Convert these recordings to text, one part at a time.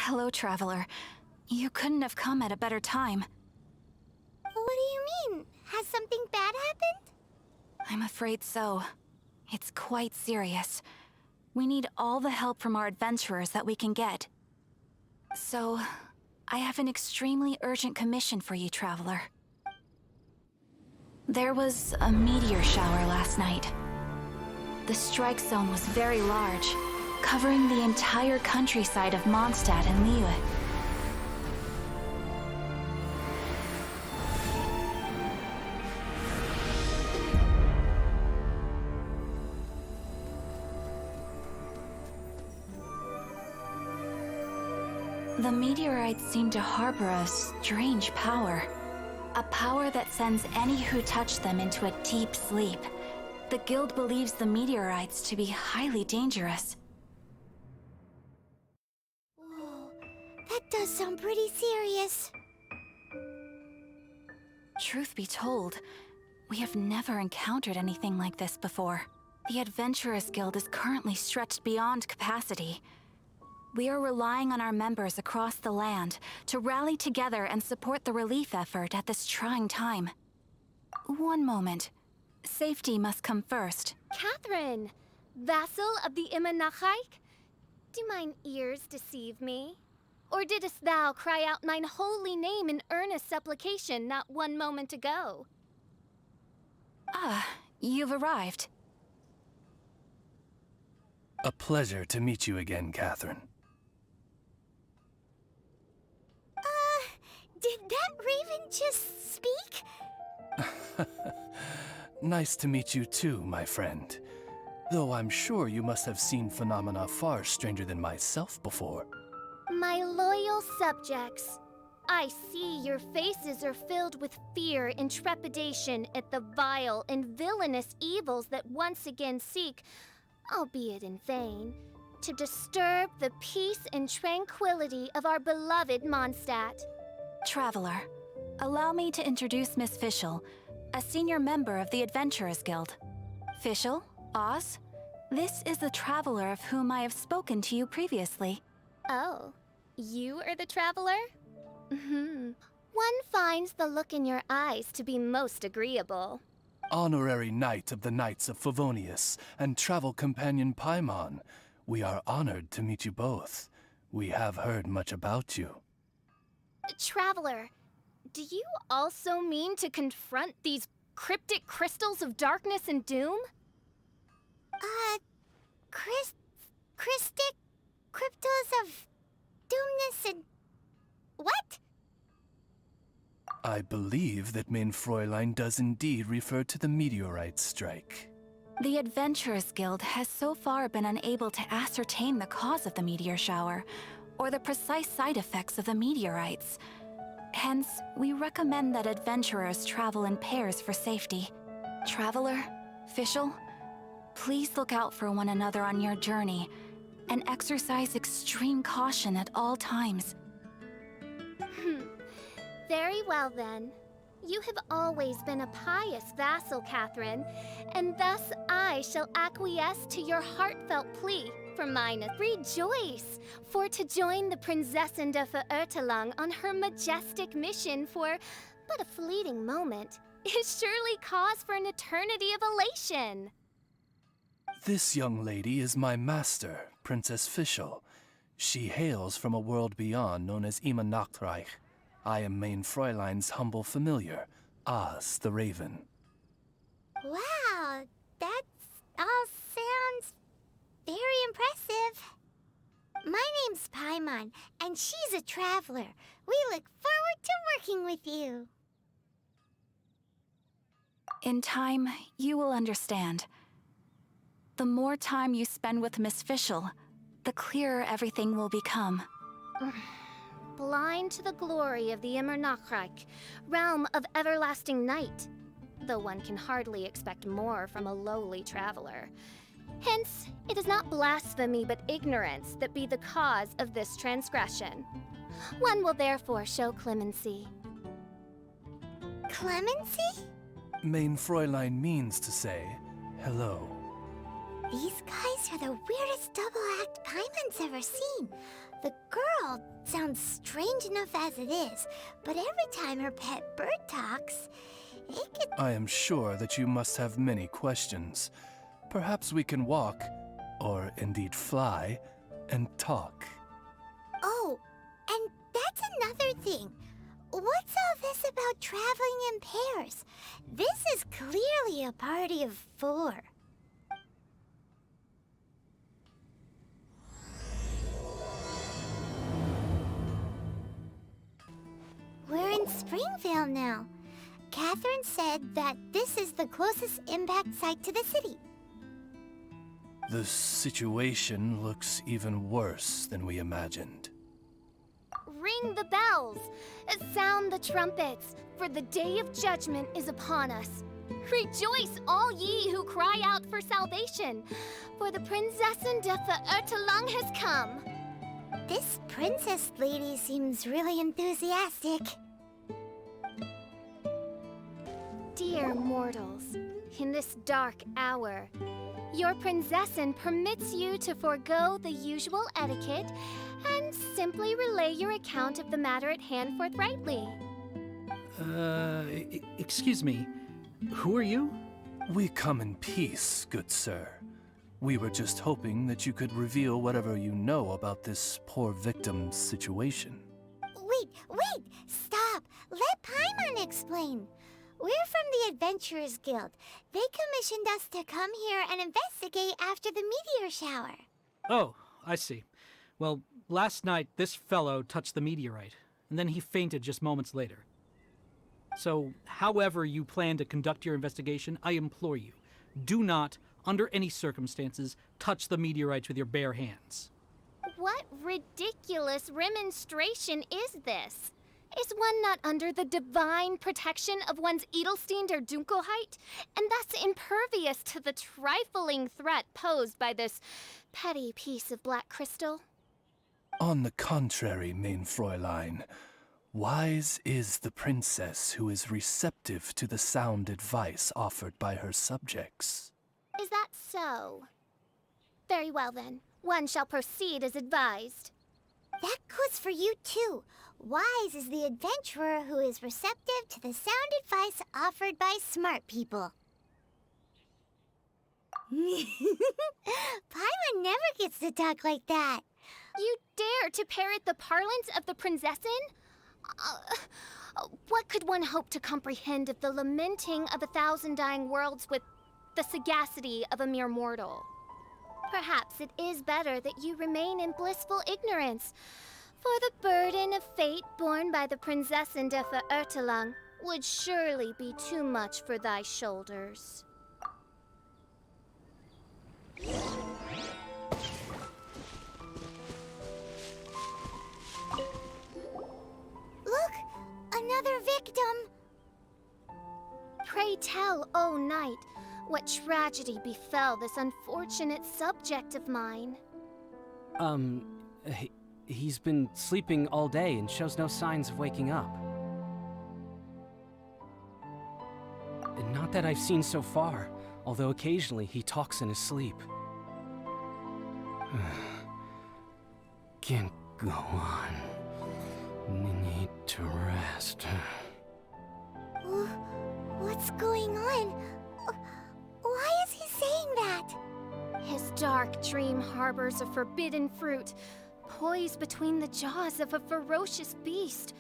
Hello, traveler. You couldn't have come at a better time. What do you mean? Has something bad happened? I'm afraid so. It's quite serious. We need all the help from our adventurers that we can get. So, I have an extremely urgent commission for you, traveler. There was a meteor shower last night. The strike zone was very large, covering the entire countryside of Mondstadt and Liyue. The meteorites seem to harbor a strange power. A power that sends any who touch them into a deep sleep. The guild believes the meteorites to be highly dangerous. Whoa, that does sound pretty serious. Truth be told, we have never encountered anything like this before. The Adventurers Guild is currently stretched beyond capacity. We are relying on our members across the land to rally together and support the relief effort at this trying time. One moment. Safety must come first. Catherine! Vassal of the Imanachike? Do mine ears deceive me? Or didst thou cry out mine holy name in earnest supplication not one moment ago? Ah, you've arrived. A pleasure to meet you again, Catherine. Did that raven just speak? Nice to meet you too, my friend. Though I'm sure you must have seen phenomena far stranger than myself before. My loyal subjects, I see your faces are filled with fear and trepidation at the vile and villainous evils that once again seek, albeit in vain, to disturb the peace and tranquility of our beloved Mondstadt. Traveler, allow me to introduce Miss Fischl, a senior member of the Adventurers Guild. Fischl, Oz, this is the traveler of whom I have spoken to you previously. Oh, you are the traveler? One finds the look in your eyes to be most agreeable. Honorary Knight of the Knights of Favonius and travel companion Paimon, we are honored to meet you both. We have heard much about you. Traveler, do you also mean to confront these cryptic crystals of darkness and doom? Christic cryptos of doomness and... what? I believe that Mein Fräulein does indeed refer to the meteorite strike. The Adventurers Guild has so far been unable to ascertain the cause of the meteor shower, or the precise side effects of the meteorites. Hence, we recommend that adventurers travel in pairs for safety. Traveler, Fischl, please look out for one another on your journey, and exercise extreme caution at all times. Very well then. You have always been a pious vassal, Catherine, and thus I shall acquiesce to your heartfelt plea for mine. Rejoice, for to join the Prinzessin de Verurteilung on her majestic mission for but a fleeting moment is surely cause for an eternity of elation. This young lady is my master, Princess Fischl. She hails from a world beyond known as Imanachreich. I am Mein Fräulein's humble familiar, Oz the Raven. Wow, that all sounds very impressive. My name's Paimon, and she's a traveler. We look forward to working with you. In time, you will understand. The more time you spend with Miss Fischl, the clearer everything will become. Blind to the glory of the Imanachreich, realm of everlasting night, though one can hardly expect more from a lowly traveler. Hence, it is not blasphemy but ignorance that be the cause of this transgression. One will therefore show clemency. Clemency? Mein Fräulein means to say hello. These guys are the weirdest double act Paimon's ever seen. The girl all sounds strange enough as it is, but every time her pet bird talks, it gets... I am sure that you must have many questions. Perhaps we can walk, or indeed fly, and talk. Oh, and that's another thing. What's all this about traveling in pairs? This is clearly a party of 4. We're in Springvale now. Catherine said that this is the closest impact site to the city. The situation looks even worse than we imagined. Ring the bells, sound the trumpets, for the day of judgment is upon us. Rejoice, all ye who cry out for salvation, for the Prinzessin de Verurteilung has come. This princess lady seems really enthusiastic. Dear mortals, in this dark hour, your Prinzessin permits you to forego the usual etiquette and simply relay your account of the matter at hand forthrightly. Excuse me. Who are you? We come in peace, good sir. We were just hoping that you could reveal whatever you know about this poor victim's situation. Wait! Stop! Let Paimon explain. We're from the Adventurers Guild. They commissioned us to come here and investigate after the meteor shower. Oh, I see. Well, last night this fellow touched the meteorite, and then he fainted just moments later. So, however you plan to conduct your investigation, I implore you, do not, under any circumstances, touch the meteorites with your bare hands. What ridiculous remonstration is this? Is one not under the divine protection of one's Edelstein der Dunkelheit, and thus impervious to the trifling threat posed by this petty piece of black crystal? On the contrary, mein Fräulein, wise is the princess who is receptive to the sound advice offered by her subjects. Is that so? Very well then, one shall proceed as advised. That goes for you too. Wise is the adventurer who is receptive to the sound advice offered by smart people. Paimon never gets to talk like that. You dare to parrot the parlance of the Prinzessin? What could one hope to comprehend of the lamenting of 1,000 dying worlds with the sagacity of a mere mortal? Perhaps it is better that you remain in blissful ignorance, for the burden of fate borne by the Prinzessin de Verurteilung would surely be too much for thy shoulders. Look! Another victim! Pray tell, O knight, what tragedy befell this unfortunate subject of mine? He's been sleeping all day and shows no signs of waking up. And not that I've seen so far, although occasionally he talks in his sleep. Can't go on. Need to rest. What's going on? Why is he saying that? His dark dream harbors a forbidden fruit, poised between the jaws of a ferocious beast.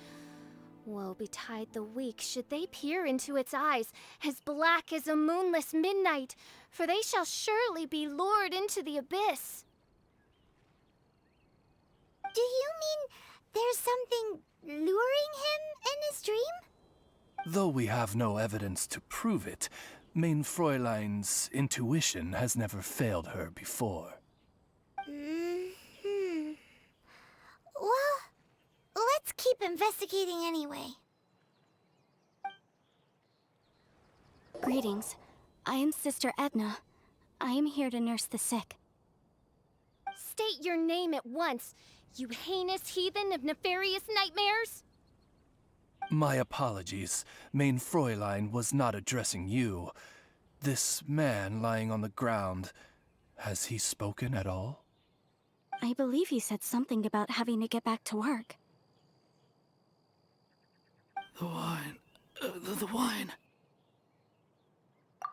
Woe betide the weak should they peer into its eyes, as black as a moonless midnight, for they shall surely be lured into the abyss. Do you mean there's something luring him in his dream? Though we have no evidence to prove it, mein Fräulein's intuition has never failed her before. Well, let's keep investigating anyway. Greetings. I am Sister Edna. I am here to nurse the sick. State your name at once, you heinous heathen of nefarious nightmares! My apologies. Mein Fräulein was not addressing you. This man lying on the ground, has he spoken at all? I believe he said something about having to get back to work. The wine. The wine.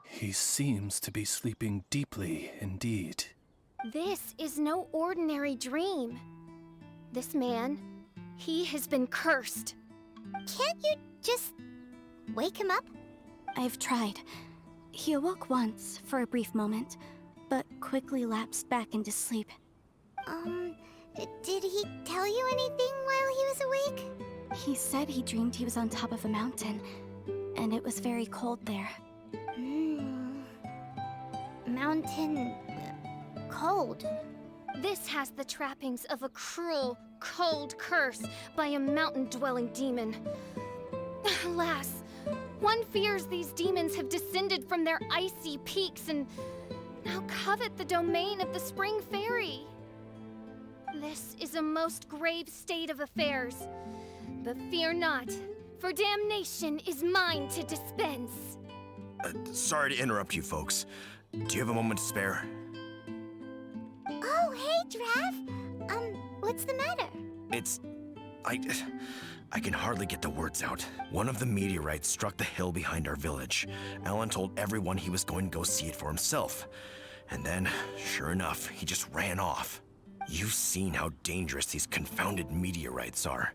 He seems to be sleeping deeply indeed. This is no ordinary dream. This man, he has been cursed. Can't you just wake him up? I've tried. He awoke once for a brief moment, but quickly lapsed back into sleep. Did he tell you anything while he was awake? He said he dreamed he was on top of a mountain, and it was very cold there. Mountain... cold. This has the trappings of a cruel, cold curse by a mountain-dwelling demon. Alas, one fears these demons have descended from their icy peaks and now covet the domain of the spring fairy. This is a most grave state of affairs. But fear not, for damnation is mine to dispense. Sorry to interrupt you folks. Do you have a moment to spare? Oh, hey, Drav. What's the matter? I can hardly get the words out. One of the meteorites struck the hill behind our village. Alan told everyone he was going to go see it for himself. And then, sure enough, he just ran off. You've seen how dangerous these confounded meteorites are.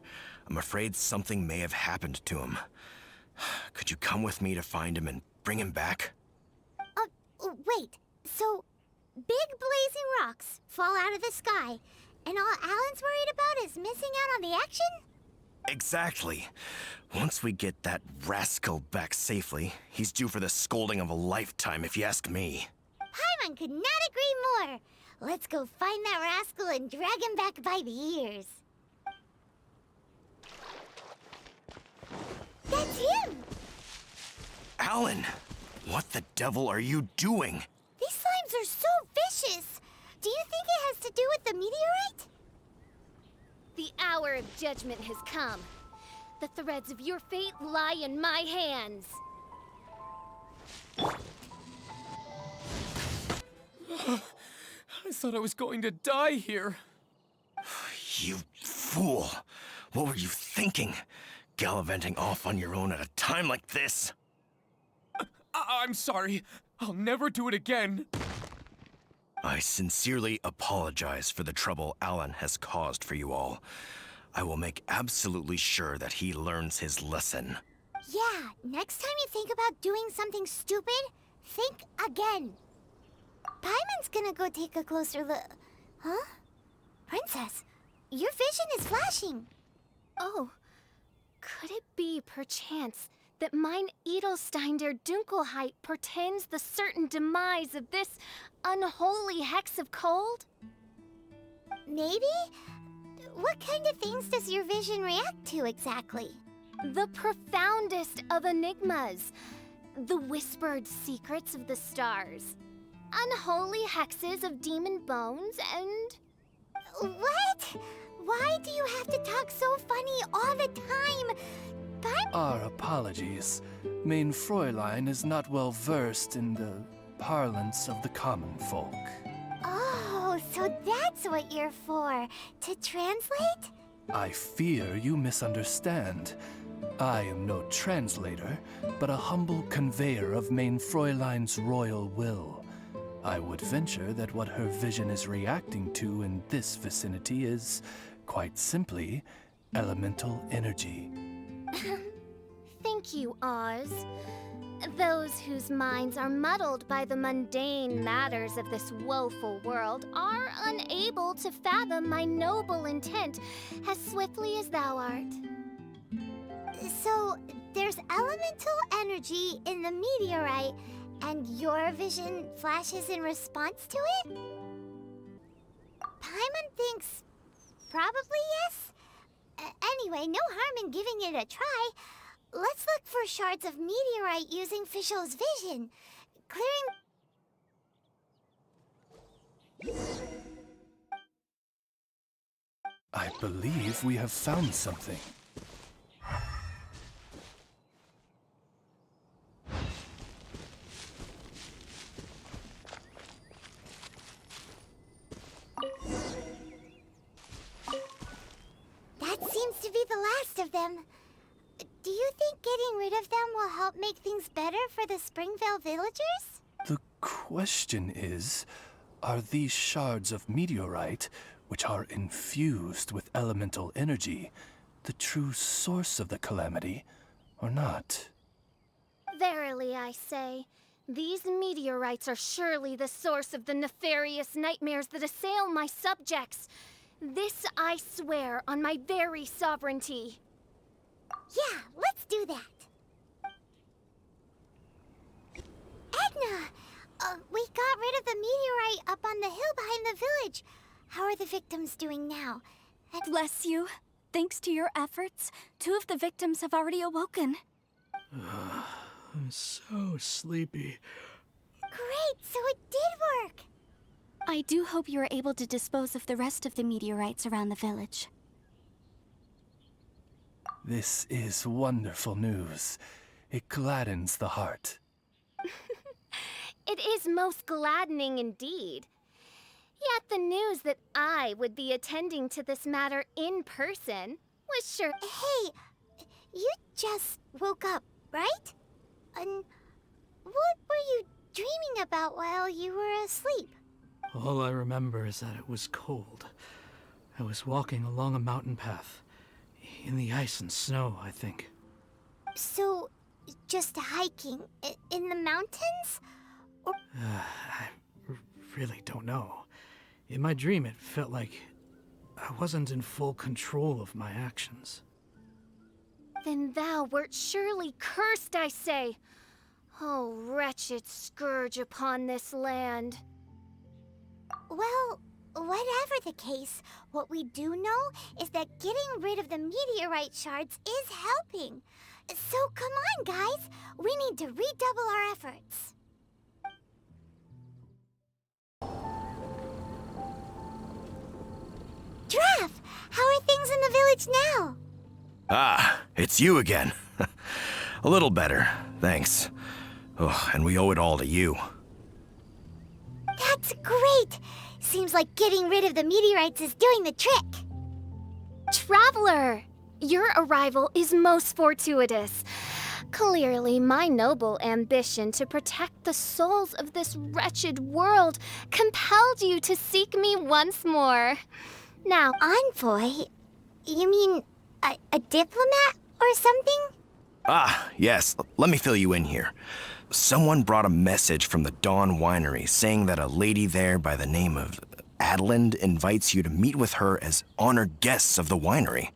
I'm afraid something may have happened to him. Could you come with me to find him and bring him back? Wait. So, big blazing rocks fall out of the sky, and all Alan's worried about is missing out on the action? Exactly. Once we get that rascal back safely, he's due for the scolding of a lifetime, if you ask me. Paimon could not agree more. Let's go find that rascal and drag him back by the ears. That's him! Alan! What the devil are you doing? These slimes are so vicious! Do you think it has to do with the meteorite? The hour of judgment has come. The threads of your fate lie in my hands. I thought I was going to die here. You fool! What were you thinking? Gallivanting off on your own at a time like this? I'm sorry. I'll never do it again. I sincerely apologize for the trouble Alan has caused for you all. I will make absolutely sure that he learns his lesson. Yeah, next time you think about doing something stupid, think again. Paimon's gonna go take a closer look. Huh? Princess, your vision is flashing. Oh, could it be, perchance, that mine Edelstein der Dunkelheit portends the certain demise of this unholy hex of cold? Maybe? What kind of things does your vision react to exactly? The profoundest of enigmas. The whispered secrets of the stars. Unholy hexes of demon bones and... What? Why do you have to talk so funny all the time? Our apologies. Mein Fräulein is not well versed in the parlance of the common folk. Oh, so that's what you're for. To translate? I fear you misunderstand. I am no translator, but a humble conveyor of Mein Fräulein's royal will. I would venture that what her vision is reacting to in this vicinity is, quite simply, elemental energy. Thank you, Oz. Those whose minds are muddled by the mundane matters of this woeful world are unable to fathom my noble intent as swiftly as thou art. So, there's elemental energy in the meteorite, and your vision flashes in response to it? Paimon thinks probably yes. Anyway, no harm in giving it a try. Let's look for shards of meteorite using Fischl's vision. Clearing... I believe we have found something. be the last of them. Do you think getting rid of them will help make things better for the Springvale villagers? The question is, are these shards of meteorite, which are infused with elemental energy, the true source of the calamity, or not? Verily, I say, these meteorites are surely the source of the nefarious nightmares that assail my subjects. This I swear on my very sovereignty. Yeah, let's do that. Edna! We got rid of the meteorite up on the hill behind the village. How are the victims doing now? Bless you. Thanks to your efforts, 2 of the victims have already awoken. I'm so sleepy. Great, so it did work. I do hope you are able to dispose of the rest of the meteorites around the village. This is wonderful news. It gladdens the heart. It is most gladdening indeed. Yet the news that I would be attending to this matter in person was sure. Hey, you just woke up, right? And what were you dreaming about while you were asleep? All I remember is that it was cold. I was walking along a mountain path. In the ice and snow, I think. So, just hiking in the mountains? Or... I really don't know. In my dream, it felt like I wasn't in full control of my actions. Then thou wert surely cursed, I say. Oh, wretched scourge upon this land. Well, whatever the case, what we do know is that getting rid of the meteorite shards is helping. So come on, guys. We need to redouble our efforts. Giraffe, how are things in the village now? Ah, it's you again. A little better, thanks. Oh, and we owe it all to you. That's great! Seems like getting rid of the meteorites is doing the trick. Traveler! Your arrival is most fortuitous. Clearly, my noble ambition to protect the souls of this wretched world compelled you to seek me once more. Now, Envoy? You mean a diplomat or something? Ah, yes. Let me fill you in here. Someone brought a message from the Dawn Winery saying that a lady there by the name of Adeline invites you to meet with her as honored guests of the winery.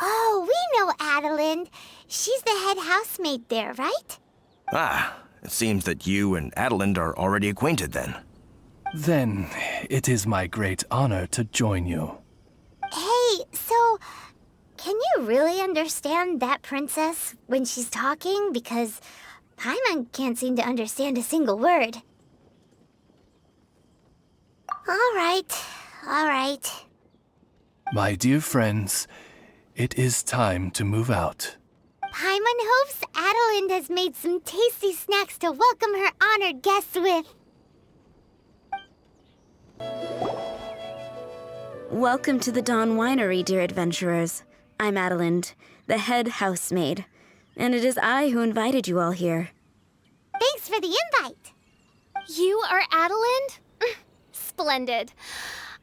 Oh, we know Adeline. She's the head housemaid there, right? Ah, it seems that you and Adeline are already acquainted then. Then it is my great honor to join you. Hey, so can you really understand that princess when she's talking? Because Paimon can't seem to understand a single word. All right. My dear friends, it is time to move out. Paimon hopes Adeline has made some tasty snacks to welcome her honored guests with. Welcome to the Dawn Winery, dear adventurers. I'm Adeline, the head housemaid, and it is I who invited you all here. Thanks for the invite. you are Adeline? Splendid.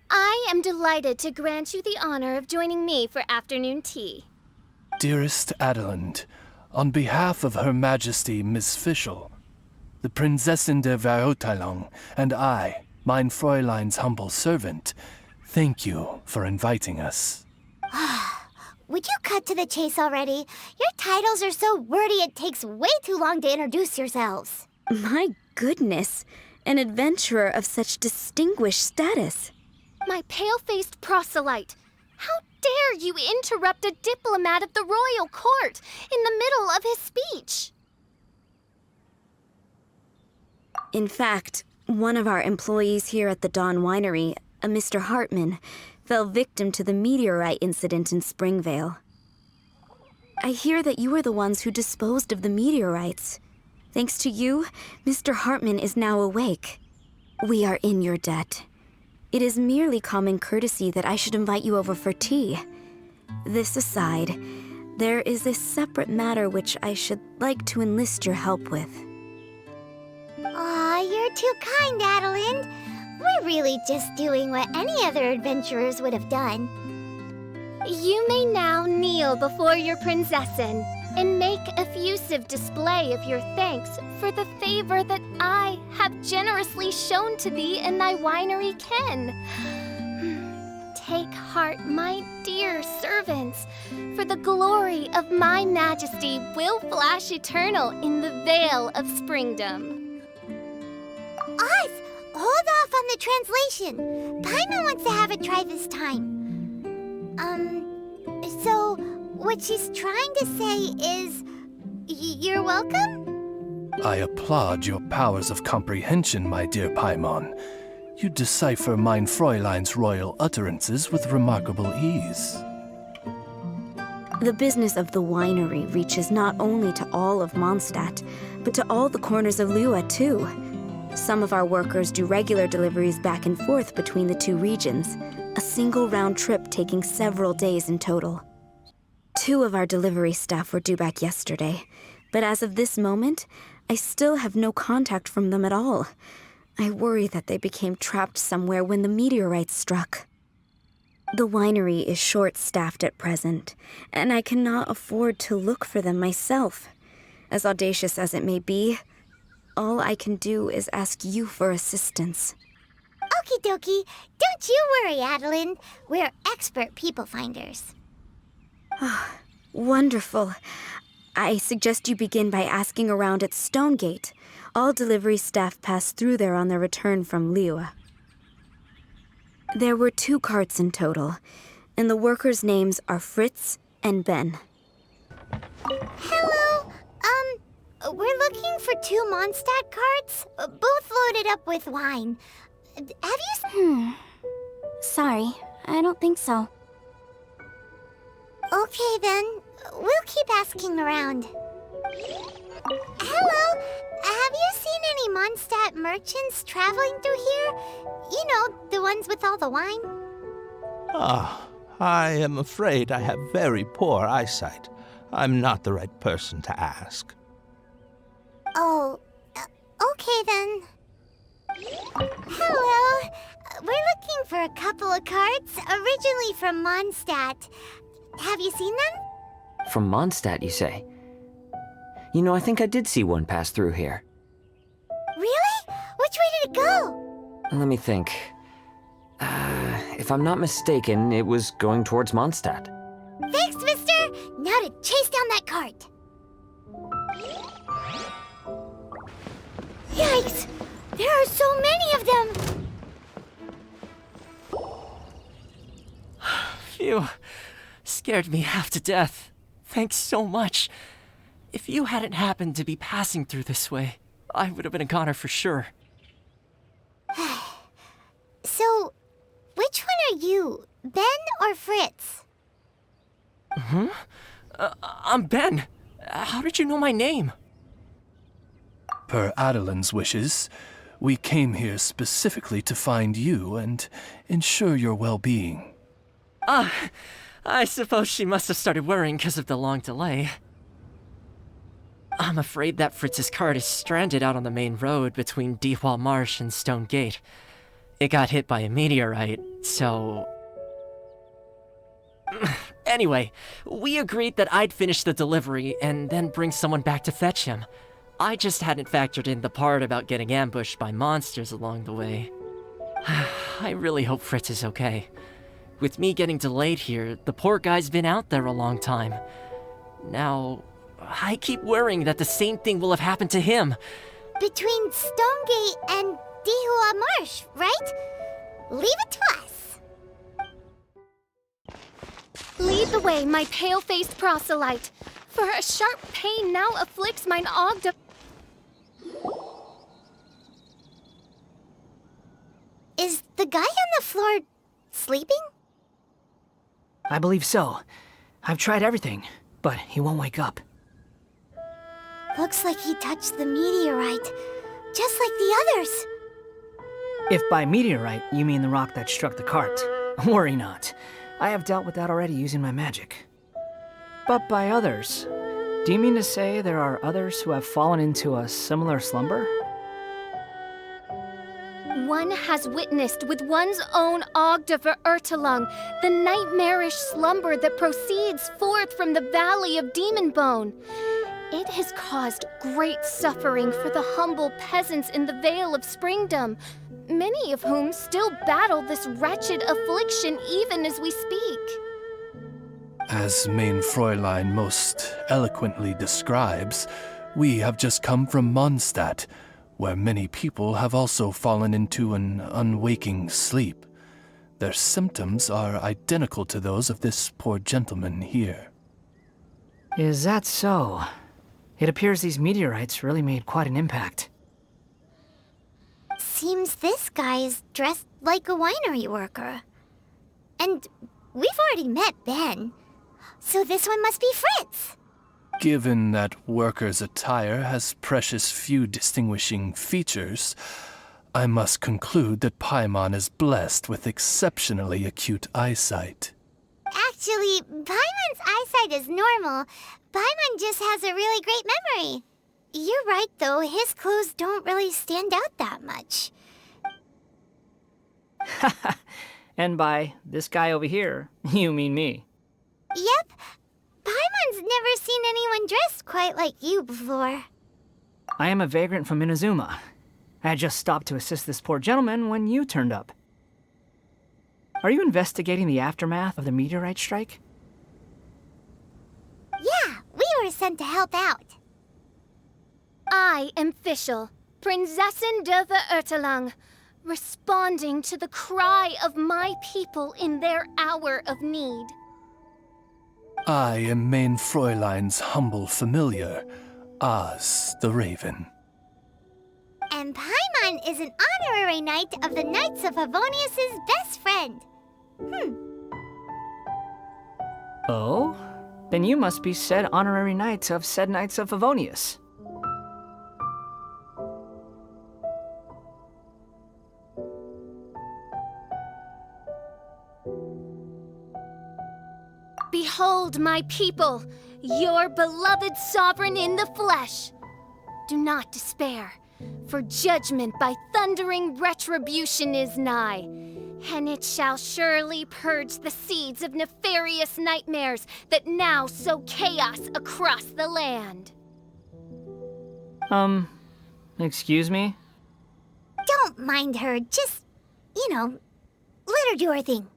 I am delighted to grant you the honor of joining me for afternoon tea. Dearest Adeline, on behalf of Her Majesty Miss Fischl, the Prinzessin der Verurteilung, and I, mein Fräulein's humble servant, thank you for inviting us. Would you cut to the chase already? Your titles are so wordy it takes way too long to introduce yourselves. My goodness, an adventurer of such distinguished status. My pale-faced proselyte, how dare you interrupt a diplomat of the royal court in the middle of his speech? In fact, one of our employees here at the Dawn Winery, a Mr. Hartman, fell victim to the meteorite incident in Springvale. I hear that you were the ones who disposed of the meteorites. Thanks to you, Mr. Hartman is now awake. We are in your debt. It is merely common courtesy that I should invite you over for tea. This aside, there is a separate matter which I should like to enlist your help with. Aw, you're too kind, Adelind. We're really just doing what any other adventurers would have done. You may now kneel before your prinzessin and make effusive display of your thanks for the favor that I have generously shown to thee in thy winery ken. Take heart, my dear servants, for the glory of my majesty will flash eternal in the vale of springdom. Oz, hold off on the translation. Paimon wants to have a try this time. So what she's trying to say is, you're welcome? I applaud your powers of comprehension, my dear Paimon. You decipher mein Fräulein's royal utterances with remarkable ease. The business of the winery reaches not only to all of Mondstadt, but to all the corners of Lua, too. Some of our workers do regular deliveries back and forth between the two regions, a single round trip taking several days in total. 2 of our delivery staff were due back yesterday, but as of this moment, I still have no contact from them at all. I worry that they became trapped somewhere when the meteorite struck. The winery is short-staffed at present, and I cannot afford to look for them myself. As audacious as it may be, all I can do is ask you for assistance. Okie dokie. Don't you worry, Adelind. We're expert people finders. Wonderful. I suggest you begin by asking around at Stonegate. All delivery staff pass through there on their return from Liyue. There were 2 carts in total, and the workers' names are Fritz and Ben. Hello. We're looking for 2 Mondstadt carts, both loaded up with wine. Have you... Sorry, I don't think so. Okay, then. We'll keep asking around. Hello. Have you seen any Mondstadt merchants traveling through here? You know, the ones with all the wine? I am afraid I have very poor eyesight. I'm not the right person to ask. Oh, okay then. Hello. We're looking for a couple of carts, originally from Mondstadt. Have you seen them? From Mondstadt, you say? You know, I think I did see one pass through here. Really? Which way did it go? Let me think. If I'm not mistaken, it was going towards Mondstadt. Thanks, mister! Now to chase down that cart. Yikes! There are so many of them! Phew. Scared me half to death. Thanks so much. If you hadn't happened to be passing through this way, I would have been a goner for sure. So, which one are you, Ben or Fritz? I'm Ben. How did you know my name? Per Adelind's wishes, we came here specifically to find you and ensure your well-being. I suppose she must have started worrying because of the long delay. I'm afraid that Fritz's cart is stranded out on the main road between Dihua Marsh and Stone Gate. It got hit by a meteorite, so... Anyway, we agreed that I'd finish the delivery and then bring someone back to fetch him. I just hadn't factored in the part about getting ambushed by monsters along the way. I really hope Fritz is okay. With me getting delayed here, the poor guy's been out there a long time. Now, I keep worrying that the same thing will have happened to him. Between Stonegate and Dihua Marsh, right? Leave it to us. Lead the way, my pale-faced proselyte, for a sharp pain now afflicts mine ogde. Is the guy on the floor sleeping? I believe so. I've tried everything, but he won't wake up. Looks like he touched the meteorite, just like the others. If by meteorite you mean the rock that struck the cart, worry not. I have dealt with that already using my magic. But by others, do you mean to say there are others who have fallen into a similar slumber? One has witnessed with one's own Ogde Verurtelung the nightmarish slumber that proceeds forth from the Valley of Demon Bone. It has caused great suffering for the humble peasants in the Vale of Springdom, many of whom still battle this wretched affliction even as we speak. As Main Fräulein most eloquently describes, we have just come from Mondstadt, where many people have also fallen into an unwaking sleep. Their symptoms are identical to those of this poor gentleman here. Is that so? It appears these meteorites really made quite an impact. Seems this guy is dressed like a winery worker. And we've already met Ben. So this one must be Fritz. Given that worker's attire has precious few distinguishing features, I must conclude that Paimon is blessed with exceptionally acute eyesight. Actually, Paimon's eyesight is normal. Paimon just has a really great memory. You're right, though. His clothes don't really stand out that much. And by this guy over here, you mean me. Yep. Paimon's never seen anyone dressed quite like you before. I am a vagrant from Inazuma. I had just stopped to assist this poor gentleman when you turned up. Are you investigating the aftermath of the meteorite strike? Yeah, we were sent to help out. I am Fischl, Prinzessin der Verurtelung, responding to the cry of my people in their hour of need. I am Main Fräulein's humble familiar, Oz the Raven. And Paimon is an honorary knight of the Knights of Favonius's best friend. Oh? Then you must be said honorary knight of said Knights of Favonius. Behold my people, your beloved sovereign in the flesh. Do not despair, for judgment by thundering retribution is nigh, and it shall surely purge the seeds of nefarious nightmares that now sow chaos across the land. Excuse me? Don't mind her, just, let her do her thing.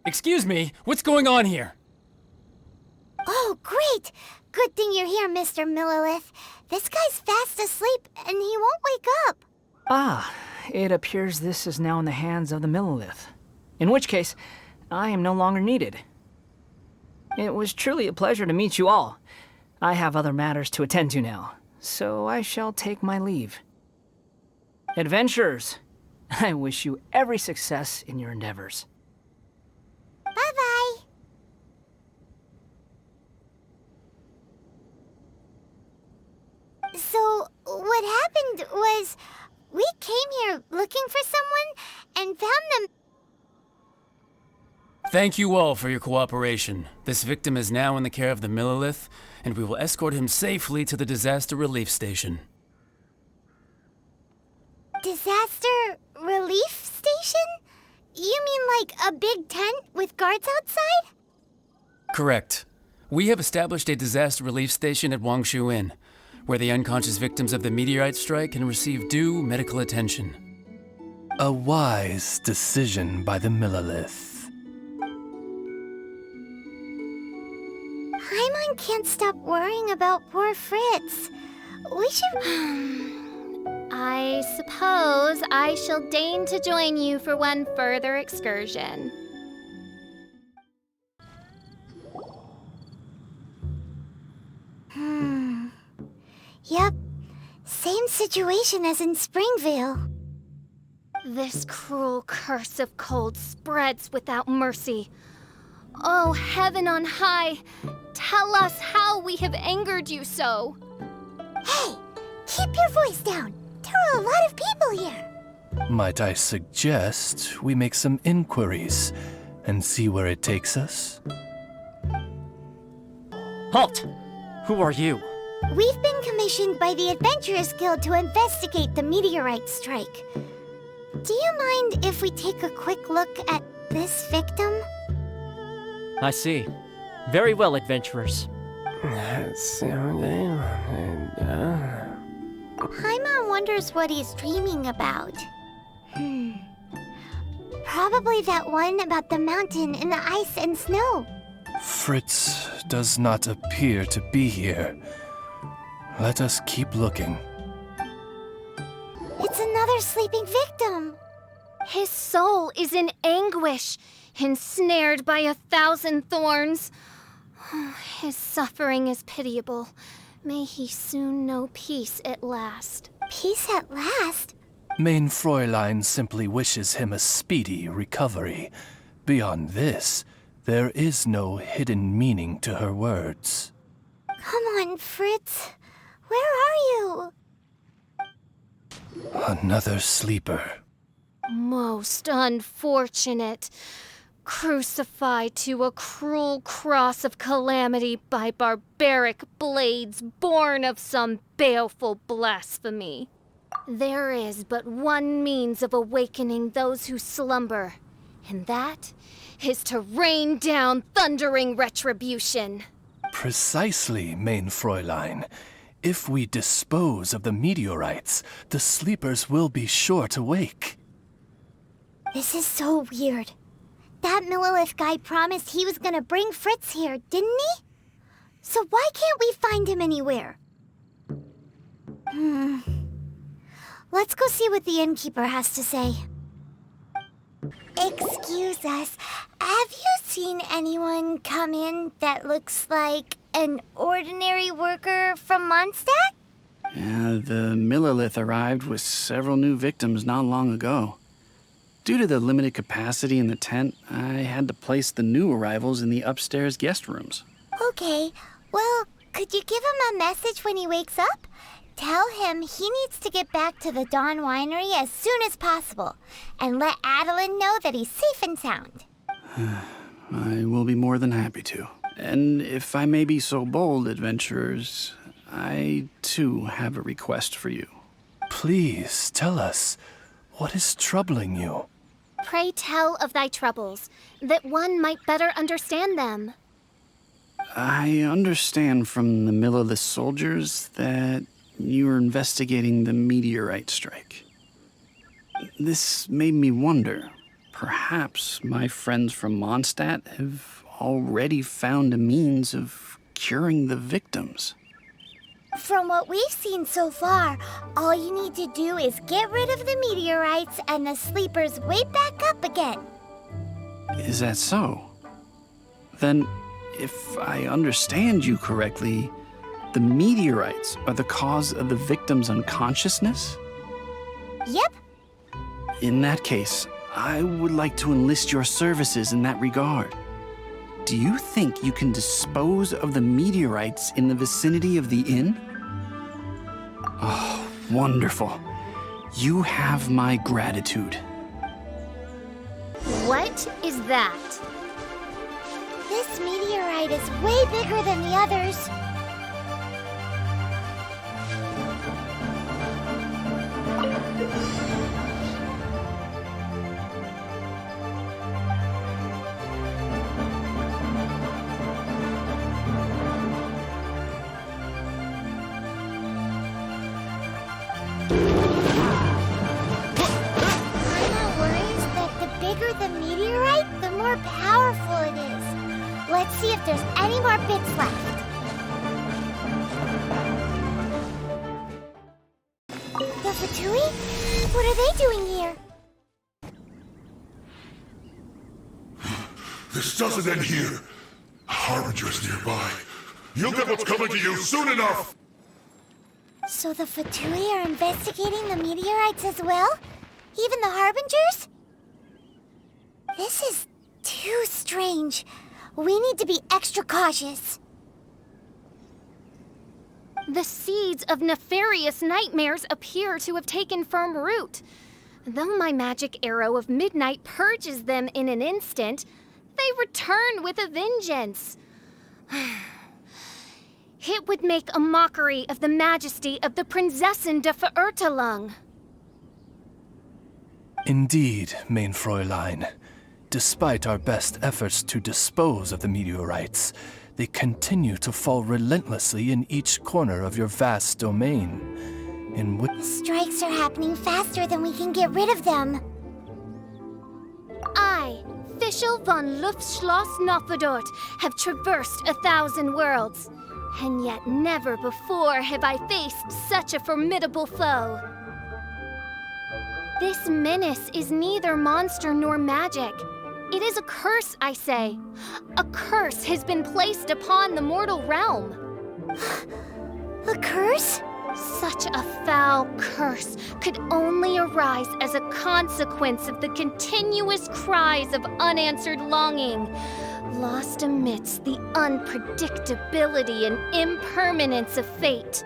Excuse me, what's going on here? Oh, great! Good thing you're here, Mr. Millilith. This guy's fast asleep, and he won't wake up. Ah, it appears this is now in the hands of the Millilith. In which case, I am no longer needed. It was truly a pleasure to meet you all. I have other matters to attend to now, so I shall take my leave. Adventurers, I wish you every success in your endeavors. Bye-bye. So, what happened was, we came here looking for someone and found them. Thank you all for your cooperation. This victim is now in the care of the Millilith, and we will escort him safely to the disaster relief station. Disaster relief station? You mean like a big tent with guards outside? Correct. We have established a disaster relief station at Wangshu Inn, where the unconscious victims of the meteorite strike can receive due medical attention. A wise decision by the Millilith. Paimon can't stop worrying about poor Fritz. We should... I suppose I shall deign to join you for one further excursion. Yep. Same situation as in Springvale. This cruel curse of cold spreads without mercy. Oh, heaven on high, tell us how we have angered you so. Hey, keep your voice down. There are a lot of people here. Might I suggest we make some inquiries and see where it takes us? Halt! Who are you? We've been commissioned by the Adventurers Guild to investigate the meteorite strike. Do you mind if we take a quick look at this victim? I see. Very well, adventurers. Paimon wonders what he's dreaming about. Probably that one about the mountain and the ice and snow. Fritz does not appear to be here. Let us keep looking. It's another sleeping victim. His soul is in anguish, ensnared by 1,000 thorns. His suffering is pitiable. May he soon know peace at last. Peace at last? Mein Fräulein simply wishes him a speedy recovery. Beyond this, there is no hidden meaning to her words. Come on, Fritz. Where are you? Another sleeper. Most unfortunate. Crucified to a cruel cross of calamity by barbaric blades born of some baleful blasphemy. There is but one means of awakening those who slumber, and that is to rain down thundering retribution. Precisely, Mein Fräulein. If we dispose of the meteorites, the sleepers will be sure to wake. This is so weird. That Millilith guy promised he was gonna bring Fritz here, didn't he? So why can't we find him anywhere? Let's go see what the innkeeper has to say. Excuse us, have you seen anyone come in that looks like an ordinary worker from Mondstadt? The Millilith arrived with several new victims not long ago. Due to the limited capacity in the tent, I had to place the new arrivals in the upstairs guest rooms. Okay, well, could you give him a message when he wakes up? Tell him he needs to get back to the Dawn Winery as soon as possible, and let Adeline know that he's safe and sound. I will be more than happy to. And if I may be so bold, adventurers, I too have a request for you. Please tell us, what is troubling you? Pray tell of thy troubles, that one might better understand them. I understand from the Millilith soldiers that you are investigating the meteorite strike. This made me wonder, perhaps my friends from Mondstadt have already found a means of curing the victims. From what we've seen so far, all you need to do is get rid of the meteorites and the sleepers wake back up again. Is that so? Then, if I understand you correctly, the meteorites are the cause of the victim's unconsciousness? Yep. In that case, I would like to enlist your services in that regard. Do you think you can dispose of the meteorites in the vicinity of the inn? Oh, wonderful. You have my gratitude. What is that? This meteorite is way bigger than the others. The meteorite, the more powerful it is. Let's see if there's any more bits left. The Fatui? What are they doing here? This doesn't end here. Harbinger's nearby. You'll get what's coming to you soon enough! So the Fatui are investigating the meteorites as well? Even the Harbingers? This is too strange. We need to be extra cautious. The seeds of nefarious nightmares appear to have taken firm root. Though my magic arrow of midnight purges them in an instant, they return with a vengeance. It would make a mockery of the majesty of the Prinzessin de Verurtelung. Indeed, main Fräulein. Despite our best efforts to dispose of the meteorites, they continue to fall relentlessly in each corner of your vast domain, in which... Strikes are happening faster than we can get rid of them. I, Fischl von Luftschloss Nofedort, have traversed 1,000 worlds, and yet never before have I faced such a formidable foe. This menace is neither monster nor magic. It is a curse, I say. A curse has been placed upon the mortal realm. A curse? Such a foul curse could only arise as a consequence of the continuous cries of unanswered longing, lost amidst the unpredictability and impermanence of fate.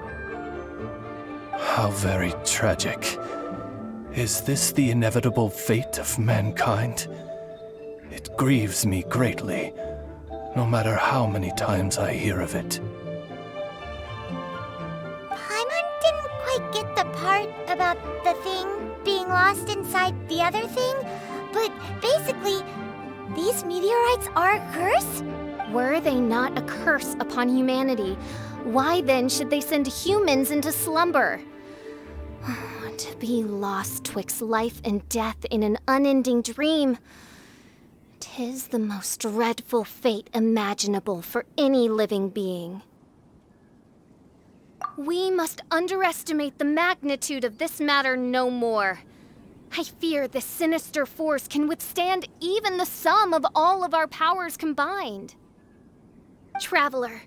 How very tragic. Is this the inevitable fate of mankind? It grieves me greatly, no matter how many times I hear of it. Paimon didn't quite get the part about the thing being lost inside the other thing, but basically, these meteorites are a curse? Were they not a curse upon humanity, why then should they send humans into slumber? To be lost twixt life and death in an unending dream. 'Tis the most dreadful fate imaginable for any living being. We must underestimate the magnitude of this matter no more. I fear this sinister force can withstand even the sum of all of our powers combined. Traveler,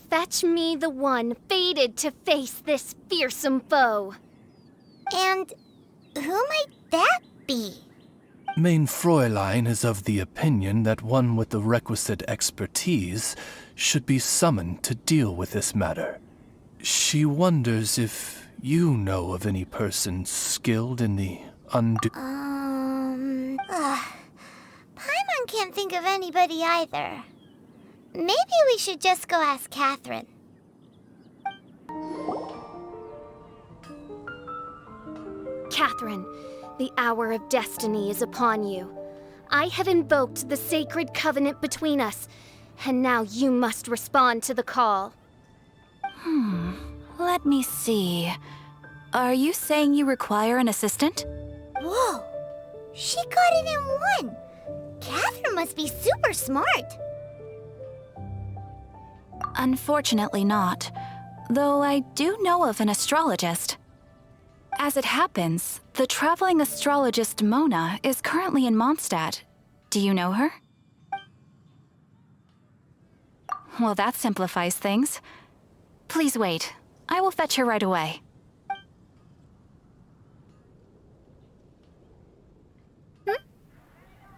fetch me the one fated to face this fearsome foe. And who might that be? Main Fräulein is of the opinion that one with the requisite expertise should be summoned to deal with this matter. She wonders if you know of any person skilled in the Paimon can't think of anybody either. Maybe we should just go ask Catherine. Catherine, the hour of destiny is upon you. I have invoked the sacred covenant between us, and now you must respond to the call. Let me see. Are you saying you require an assistant? Whoa! She got it in one! Catherine must be super smart! Unfortunately not, though I do know of an astrologist. As it happens, the traveling astrologist Mona is currently in Mondstadt. Do you know her? Well, that simplifies things. Please wait. I will fetch her right away.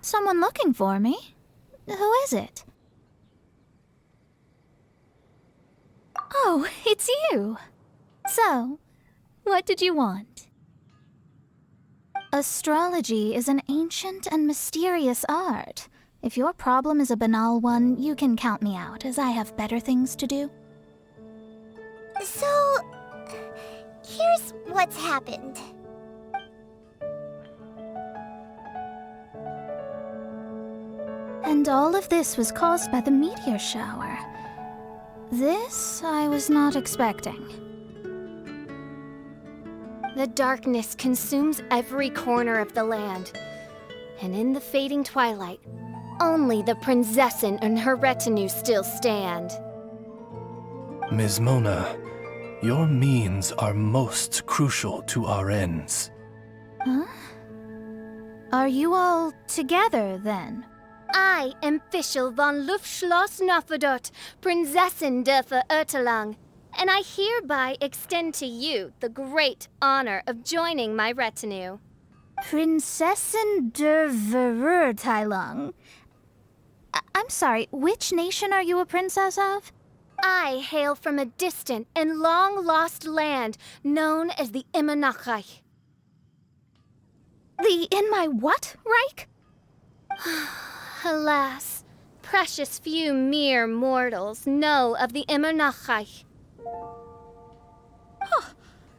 Someone looking for me? Who is it? Oh, it's you! So, what did you want? Astrology is an ancient and mysterious art. If your problem is a banal one, you can count me out, as I have better things to do. So, here's what's happened. And all of this was caused by the meteor shower. This I was not expecting. The darkness consumes every corner of the land, and in the fading twilight, only the Prinzessin and her retinue still stand. Ms. Mona, your means are most crucial to our ends. Huh? Are you all together, then? I am Fischl von Luftschloss Nofedort, Prinzessin de Verurtelung, and I hereby extend to you the great honor of joining my retinue. Prinzessin de Verurtelung? I'm sorry, which nation are you a princess of? I hail from a distant and long-lost land known as the Imanachreich. In my what, Reich? Alas, precious few mere mortals know of the Immernachtreich.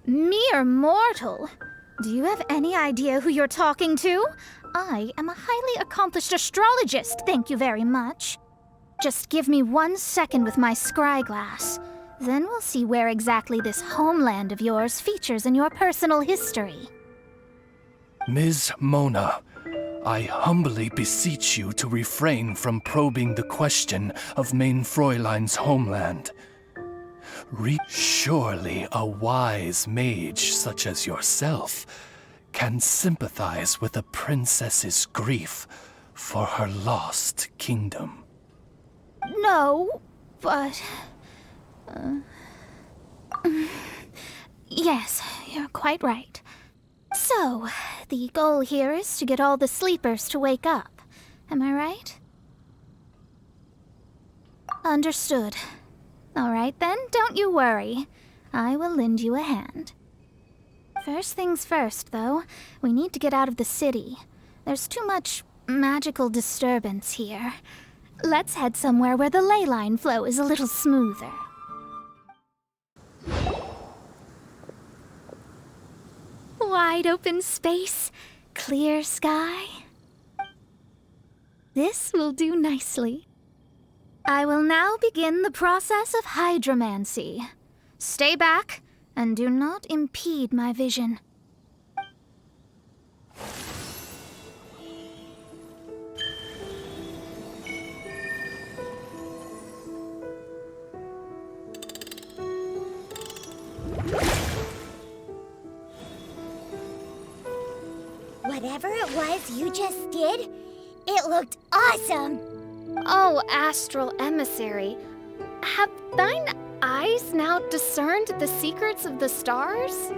Mere mortal? Do you have any idea who you're talking to? I am a highly accomplished astrologist, thank you very much. Just give me 1 second with my scryglass. Then we'll see where exactly this homeland of yours features in your personal history. Ms. Mona, I humbly beseech you to refrain from probing the question of Main Fräulein's homeland. Surely a wise mage such as yourself can sympathize with a princess's grief for her lost kingdom. No, but... Yes, you're quite right. So, the goal here is to get all the sleepers to wake up. Am I right? Understood. All right then, don't you worry. I will lend you a hand. First things first, though, we need to get out of the city. There's too much magical disturbance here. Let's head somewhere where the ley line flow is a little smoother. Wide open space, clear sky. This will do nicely. I will now begin the process of hydromancy. Stay back and do not impede my vision. Whatever it was you just did, it looked awesome! Oh, astral emissary, have thine eyes now discerned the secrets of the stars?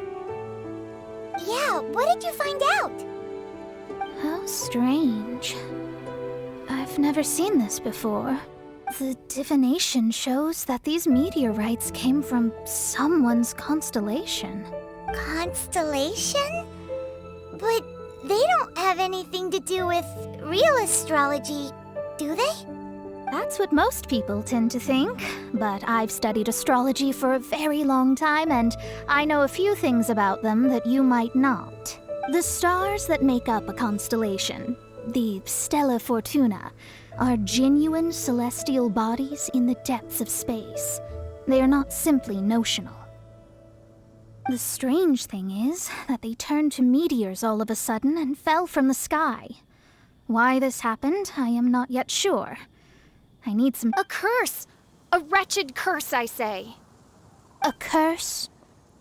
Yeah, what did you find out? How strange. I've never seen this before. The divination shows that these meteorites came from someone's constellation. Constellation? But they don't have anything to do with real astrology, do they? That's what most people tend to think, but I've studied astrology for a very long time and I know a few things about them that you might not. The stars that make up a constellation, the Stella Fortuna, are genuine celestial bodies in the depths of space. They are not simply notional. The strange thing is that they turned to meteors all of a sudden and fell from the sky. Why this happened, I am not yet sure. I need some... A curse! A wretched curse, I say. A curse?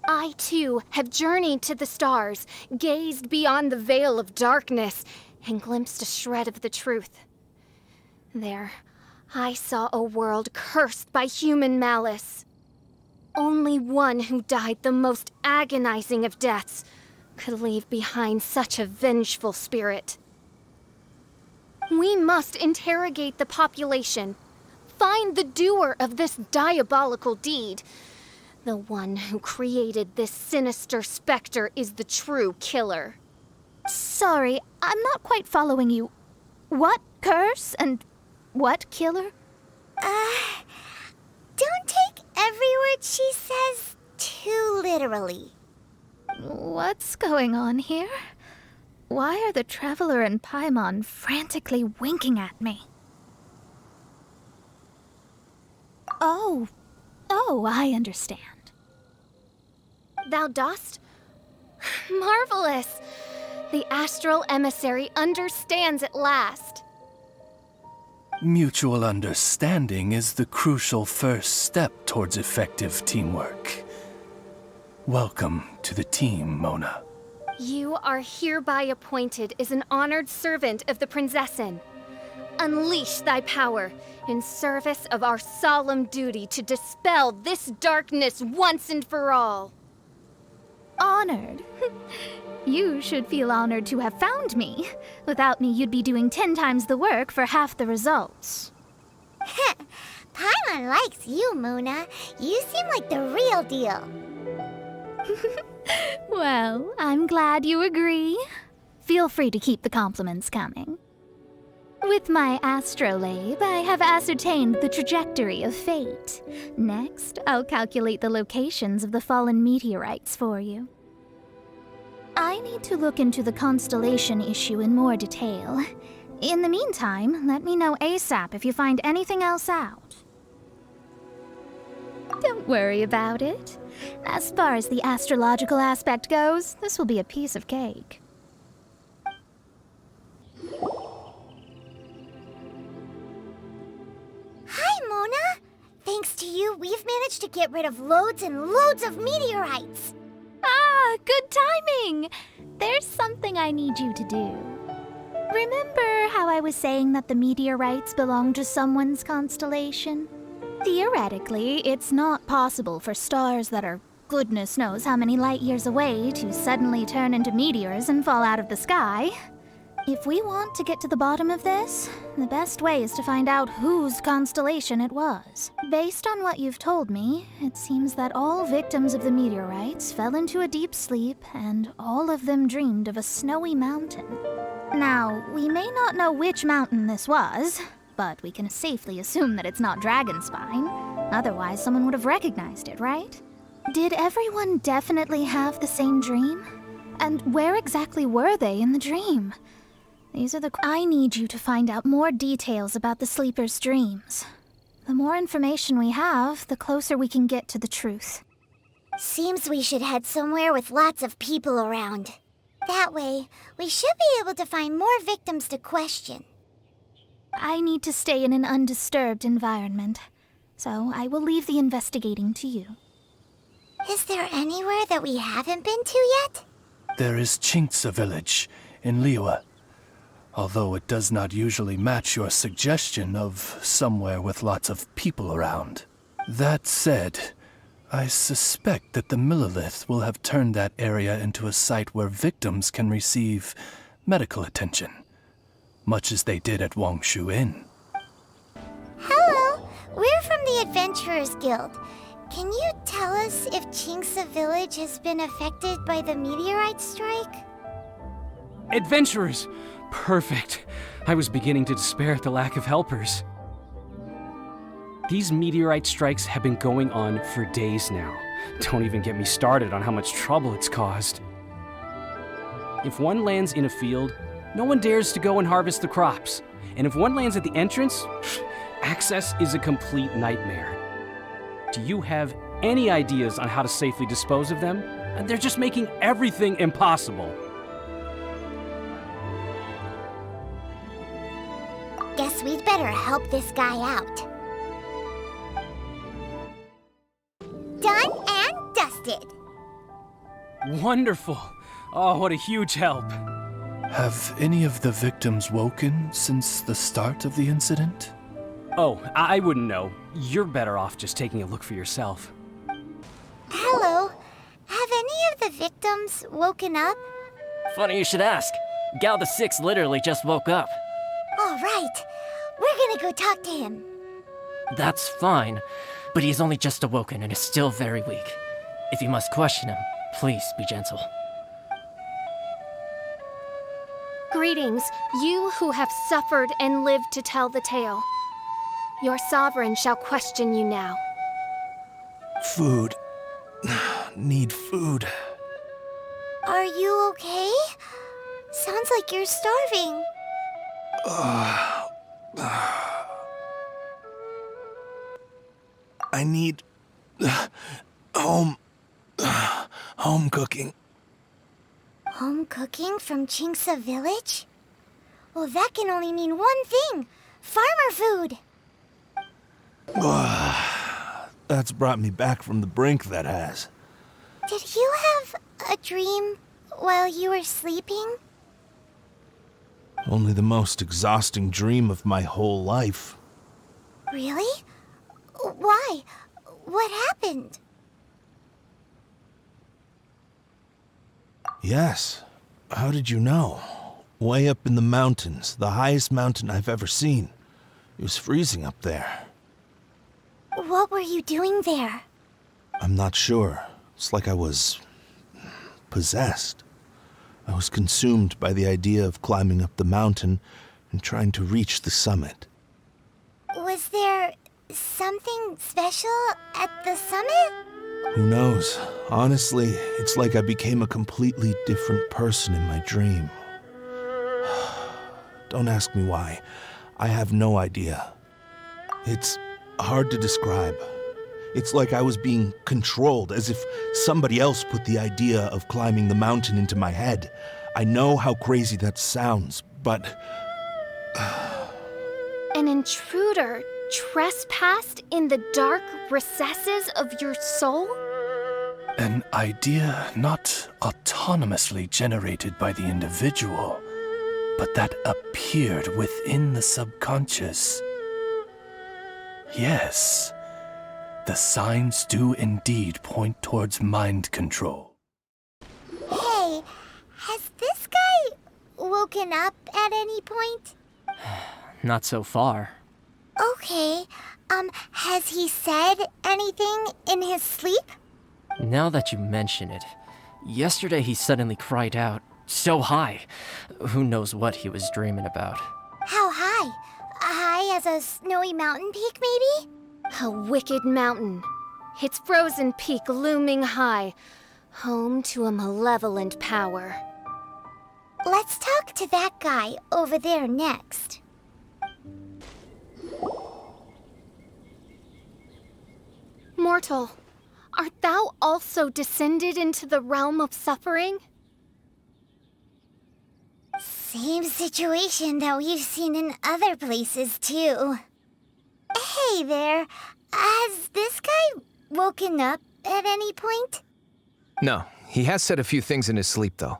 I, too, have journeyed to the stars, gazed beyond the veil of darkness, and glimpsed a shred of the truth. There, I saw a world cursed by human malice. Only one who died the most agonizing of deaths could leave behind such a vengeful spirit. We must interrogate the population, find the doer of this diabolical deed. The one who created this sinister specter is the true killer. Sorry, I'm not quite following you. What curse and what killer? Don't take every word she says too literally. What's going on here? Why are the Traveler and Paimon frantically winking at me? Oh, I understand. Thou dost? Marvelous! The astral emissary understands at last. Mutual understanding is the crucial first step towards effective teamwork. Welcome to the team, Mona. You are hereby appointed as an honored servant of the Prinzessin. Unleash thy power in service of our solemn duty to dispel this darkness once and for all. Honored? You should feel honored to have found me. Without me, you'd be doing 10 times the work for half the results. Paimon likes you, Mona. You seem like the real deal. Well, I'm glad you agree. Feel free to keep the compliments coming. With my astrolabe, I have ascertained the trajectory of fate. Next, I'll calculate the locations of the fallen meteorites for you. I need to look into the constellation issue in more detail. In the meantime, let me know ASAP if you find anything else out. Don't worry about it. As far as the astrological aspect goes, this will be a piece of cake. Hi, Mona! Thanks to you, we've managed to get rid of loads and loads of meteorites! Ah, good timing! There's something I need you to do. Remember how I was saying that the meteorites belong to someone's constellation? Theoretically, it's not possible for stars that are goodness knows how many light years away to suddenly turn into meteors and fall out of the sky. If we want to get to the bottom of this, the best way is to find out whose constellation it was. Based on what you've told me, it seems that all victims of the meteorites fell into a deep sleep and all of them dreamed of a snowy mountain. Now, we may not know which mountain this was, but we can safely assume that it's not Dragonspine. Otherwise, someone would have recognized it, right? Did everyone definitely have the same dream? And where exactly were they in the dream? These are I need you to find out more details about the sleeper's dreams. The more information we have, the closer we can get to the truth. Seems we should head somewhere with lots of people around. That way, we should be able to find more victims to question. I need to stay in an undisturbed environment, so I will leave the investigating to you. Is there anywhere that we haven't been to yet? There is Chinksa village in Liyue. Although it does not usually match your suggestion of somewhere with lots of people around. That said, I suspect that the Millilith will have turned that area into a site where victims can receive medical attention, much as they did at Wangshu Inn. Hello, we're from the Adventurers Guild. Can you tell us if Chinksa village has been affected by the meteorite strike? Adventurers! Perfect. I was beginning to despair at the lack of helpers. These meteorite strikes have been going on for days now. Don't even get me started on how much trouble it's caused. If one lands in a field, no one dares to go and harvest the crops. And if one lands at the entrance, access is a complete nightmare. Do you have any ideas on how to safely dispose of them? They're just making everything impossible. Guess we'd better help this guy out. Done and dusted. Wonderful. Oh, what a huge help. Have any of the victims woken since the start of the incident? Oh, I wouldn't know. You're better off just taking a look for yourself. Hello. Have any of the victims woken up? Funny you should ask. Gao the Sixth literally just woke up. All right. We're gonna go talk to him. That's fine, but he's only just awoken and is still very weak. If you must question him, please be gentle. Greetings, you who have suffered and lived to tell the tale. Your sovereign shall question you now. Food. Need food. Are you okay? Sounds like you're starving. I need home cooking. Home cooking from Chinksa village? Well, that can only mean one thing. Farmer food. That's brought me back from the brink, that has. Did you have a dream while you were sleeping? Only the most exhausting dream of my whole life. Really? Why? What happened? Yes. How did you know? Way up in the mountains, the highest mountain I've ever seen. It was freezing up there. What were you doing there? I'm not sure. It's like I was possessed. I was consumed by the idea of climbing up the mountain and trying to reach the summit. Was there something special at the summit? Who knows? Honestly, it's like I became a completely different person in my dream. Don't ask me why. I have no idea. It's hard to describe. It's like I was being controlled, as if somebody else put the idea of climbing the mountain into my head. I know how crazy that sounds, but... An intruder trespassed in the dark recesses of your soul? An idea not autonomously generated by the individual, but that appeared within the subconscious. Yes, the signs do indeed point towards mind control. Hey, has this guy woken up at any point? Not so far. Okay, has he said anything in his sleep? Now that you mention it, yesterday he suddenly cried out, so high. Who knows what he was dreaming about? How high? High as a snowy mountain peak, maybe? A wicked mountain, its frozen peak looming high, home to a malevolent power. Let's talk to that guy over there next. Mortal, art thou also descended into the realm of suffering? Same situation that we've seen in other places, too. Hey there, has this guy woken up at any point? No, he has said a few things in his sleep, though.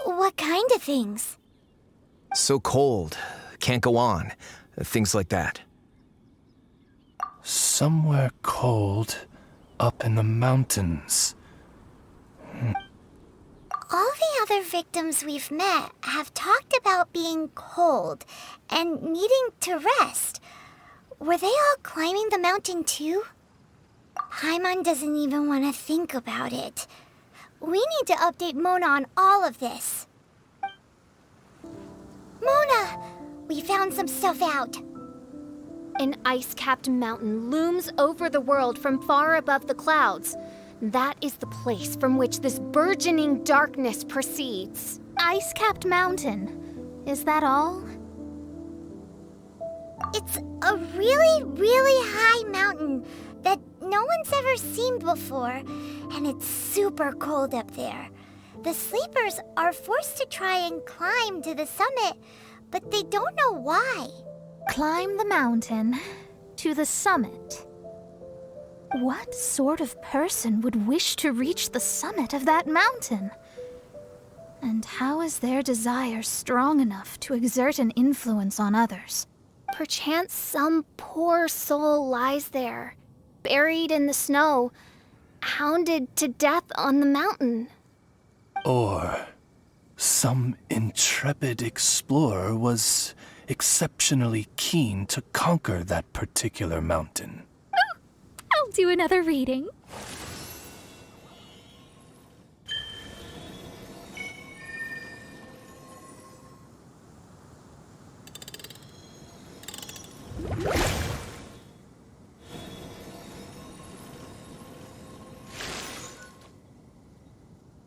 What kind of things? So cold, can't go on, things like that. Somewhere cold, up in the mountains. All the other victims we've met have talked about being cold and needing to rest. Were they all climbing the mountain too? Paimon doesn't even want to think about it. We need to update Mona on all of this. Mona! We found some stuff out. An ice-capped mountain looms over the world from far above the clouds. That is the place from which this burgeoning darkness proceeds. Ice-capped mountain. Is that all? It's a really, really high mountain that no one's ever seen before, and it's super cold up there. The sleepers are forced to try and climb to the summit, but they don't know why. Climb the mountain to the summit. What sort of person would wish to reach the summit of that mountain? And how is their desire strong enough to exert an influence on others? Perchance some poor soul lies there, buried in the snow, hounded to death on the mountain. Or some intrepid explorer was exceptionally keen to conquer that particular mountain. I'll do another reading.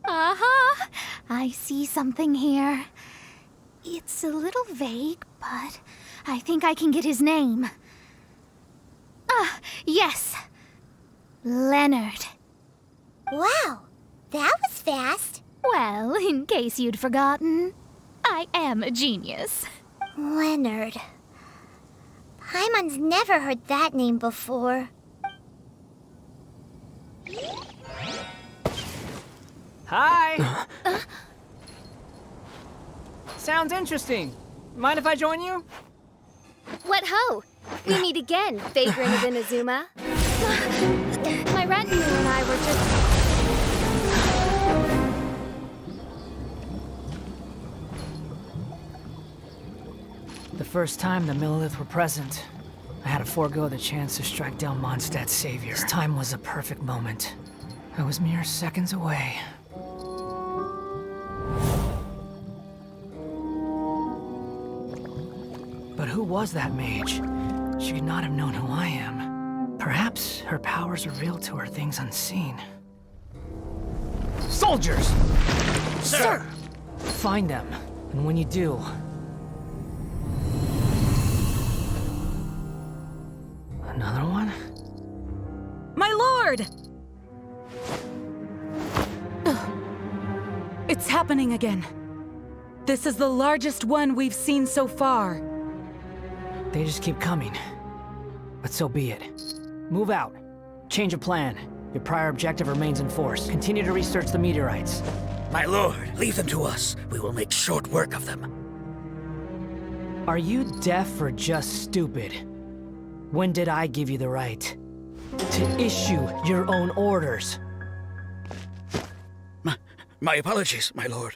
Aha! I see something here. It's a little vague, but I think I can get his name. Ah, yes. Leonard. Wow, that was fast. Well, in case you'd forgotten, I am a genius. Leonard. Paimon's never heard that name before. Hi! Sounds interesting. Mind if I join you? What ho! We meet again, vagrant of Inazuma. My retinue and I were just... The first time the Millelith were present, I had to forego the chance to strike down Mondstadt's savior. This time was a perfect moment. I was mere seconds away. Who was that mage? She could not have known who I am. Perhaps her powers revealed to her things unseen. Soldiers! Sir! Find them, and when you do... Another one? My lord! It's happening again. This is the largest one we've seen so far. They just keep coming. But so be it. Move out. Change of plan. Your prior objective remains in force. Continue to research the meteorites. My lord, leave them to us. We will make short work of them. Are you deaf or just stupid? When did I give you the right to issue your own orders? My apologies, my lord.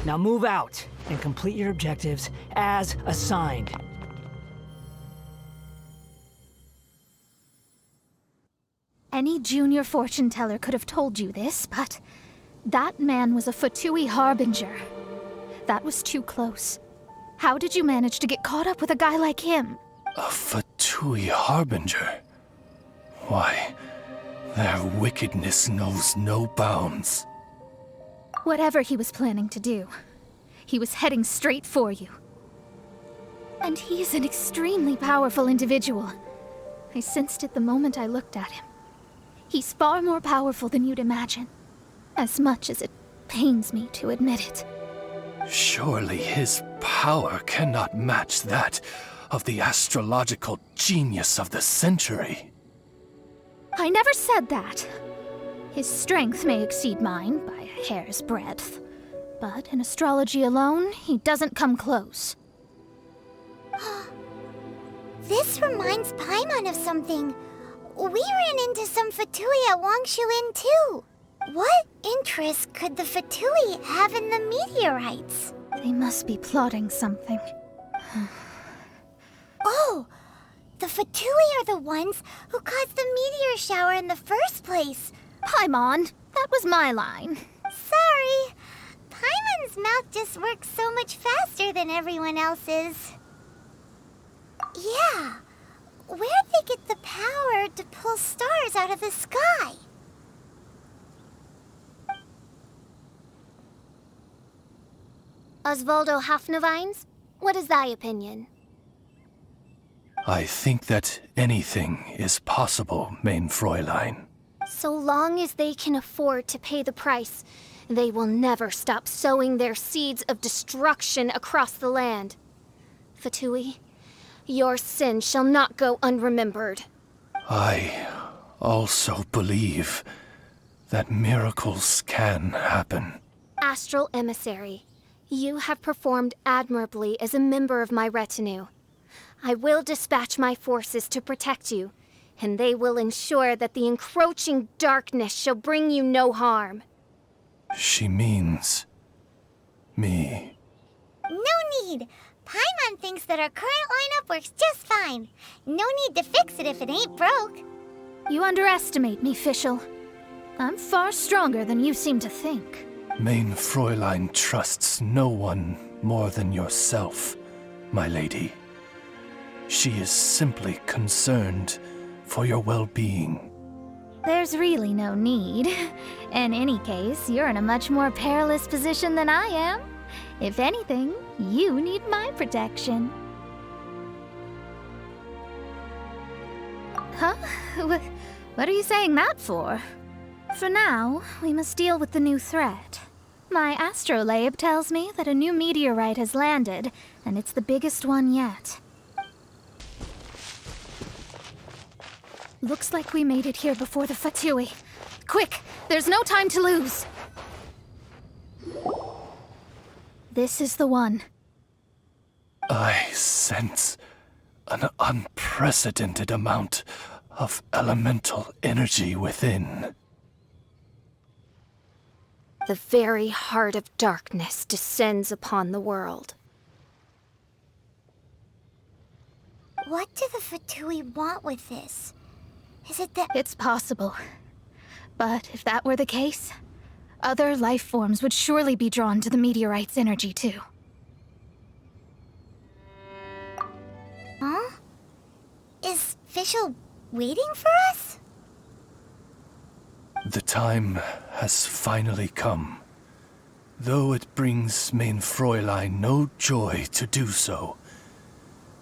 Now move out and complete your objectives as assigned. Any junior fortune teller could have told you this, but that man was a Fatui harbinger. That was too close. How did you manage to get caught up with a guy like him? A Fatui harbinger? Why, their wickedness knows no bounds. Whatever he was planning to do, he was heading straight for you. And he's an extremely powerful individual. I sensed it the moment I looked at him. He's far more powerful than you'd imagine, as much as it pains me to admit it. Surely his power cannot match that of the astrological genius of the century. I never said that. His strength may exceed mine by a hair's breadth, but in astrology alone, he doesn't come close. This reminds Paimon of something. We ran into some Fatui at Wangshuin too. What interest could the Fatui have in the meteorites? They must be plotting something. Oh! The Fatui are the ones who caused the meteor shower in the first place. Paimon, that was my line. Sorry. Paimon's mouth just works so much faster than everyone else's. Yeah. Where'd they get the power to pull stars out of the sky? Osvaldo Hafnavines, what is thy opinion? I think that anything is possible, mein Fräulein. So long as they can afford to pay the price, they will never stop sowing their seeds of destruction across the land. Fatui, your sin shall not go unremembered. I also believe that miracles can happen. Astral Emissary, you have performed admirably as a member of my retinue. I will dispatch my forces to protect you, and they will ensure that the encroaching darkness shall bring you no harm. She means me. No need. Paimon thinks that our current lineup works just fine. No need to fix it if it ain't broke. You underestimate me, Fischl. I'm far stronger than you seem to think. Mein Fräulein trusts no one more than yourself, my lady. She is simply concerned for your well-being. There's really no need. In any case, you're in a much more perilous position than I am. If anything, you need my protection. Huh? What are you saying that for? For now, we must deal with the new threat. My astrolabe tells me that a new meteorite has landed, and it's the biggest one yet. Looks like we made it here before the Fatui. Quick! There's no time to lose! This is the one. I sense an unprecedented amount of elemental energy within. The very heart of darkness descends upon the world. What do the Fatui want with this? Is it that... It's possible. But if that were the case, other life forms would surely be drawn to the meteorite's energy too. Huh? Is Fischl waiting for us? The time has finally come. Though it brings main Fräulein no joy to do so,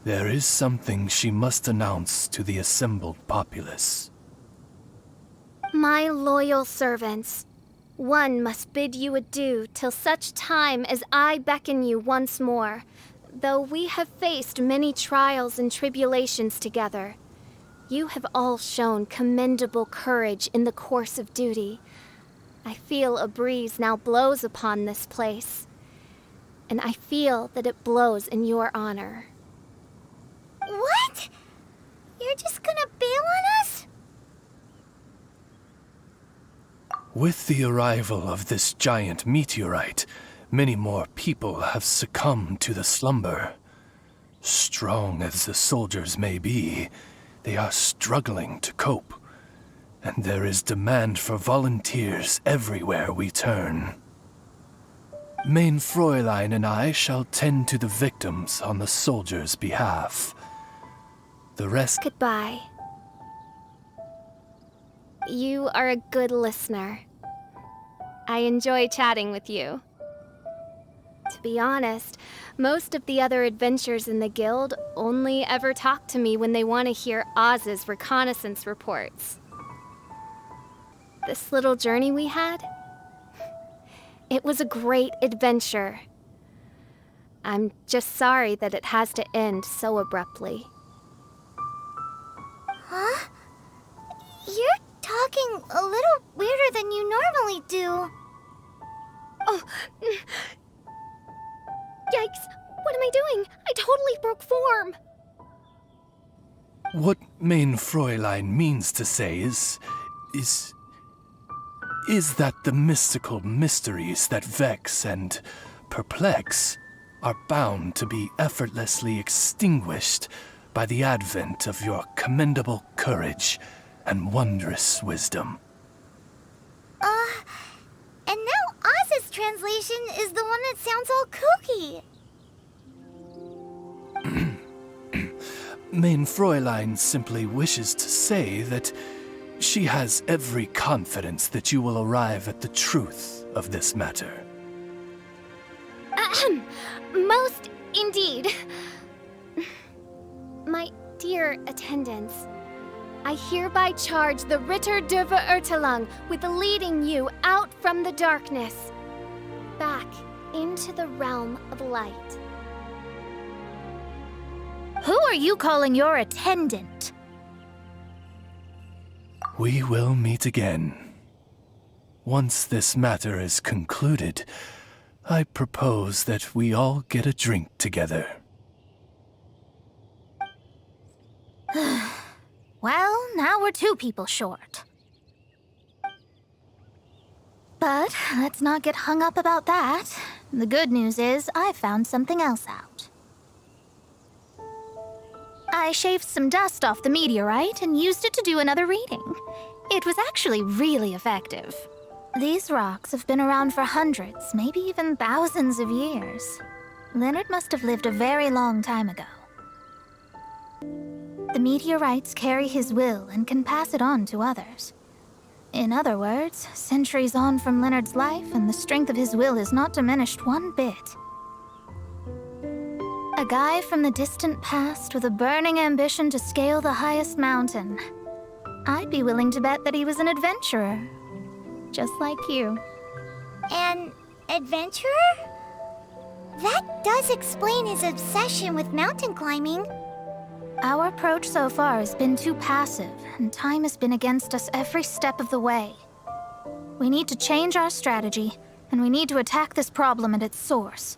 there is something she must announce to the assembled populace. My loyal servants, one must bid you adieu till such time as I beckon you once more. Though we have faced many trials and tribulations together, you have all shown commendable courage in the course of duty. I feel a breeze now blows upon this place, and I feel that it blows in your honor. What? You're just gonna bail on us? With the arrival of this giant meteorite, many more people have succumbed to the slumber. Strong as the soldiers may be, they are struggling to cope, and there is demand for volunteers everywhere we turn. Main Fräulein and I shall tend to the victims on the soldiers' behalf. The rest... Goodbye. You are a good listener. I enjoy chatting with you. To be honest, most of the other adventurers in the guild only ever talk to me when they want to hear Oz's reconnaissance reports. This little journey we had, it was a great adventure. I'm just sorry that it has to end so abruptly. Huh? You're talking a little weirder than you normally do. Oh, yikes! What am I doing? I totally broke form! What Main Fräulein means to say is that the mystical mysteries that vex and perplex are bound to be effortlessly extinguished by the advent of your commendable courage and wondrous wisdom. And now Oz's translation is the one that sounds all kooky. Main Fräulein simply wishes to say that she has every confidence that you will arrive at the truth of this matter. Most indeed. My dear attendants, I hereby charge the Ritter der Verurteilung with leading you out from the darkness, back into the realm of light. Who are you calling your attendant? We will meet again. Once this matter is concluded, I propose that we all get a drink together. Well, now we're 2 people short. But let's not get hung up about that. The good news is I found something else out. I shaved some dust off the meteorite and used it to do another reading. It was actually really effective. These rocks have been around for hundreds, maybe even thousands of years. Leonard must have lived a very long time ago. The meteorites carry his will and can pass it on to others. In other words, centuries on from Leonard's life, and the strength of his will is not diminished one bit. A guy from the distant past with a burning ambition to scale the highest mountain. I'd be willing to bet that he was an adventurer. Just like you. An adventurer? That does explain his obsession with mountain climbing. Our approach so far has been too passive, and time has been against us every step of the way. We need to change our strategy, and we need to attack this problem at its source.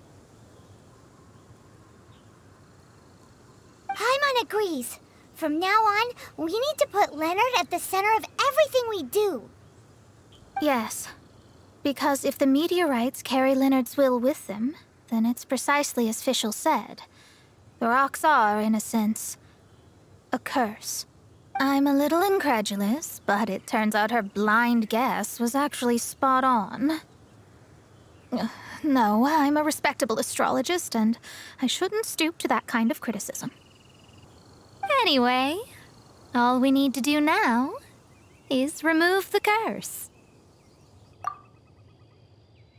Paimon agrees. From now on, we need to put Leonard at the center of everything we do. Yes, because if the meteorites carry Leonard's will with them, then it's precisely as Fischl said. The rocks are, in a sense, a curse. I'm a little incredulous, but it turns out her blind guess was actually spot on. No, I'm a respectable astrologist, and I shouldn't stoop to that kind of criticism. Anyway, all we need to do now is remove the curse.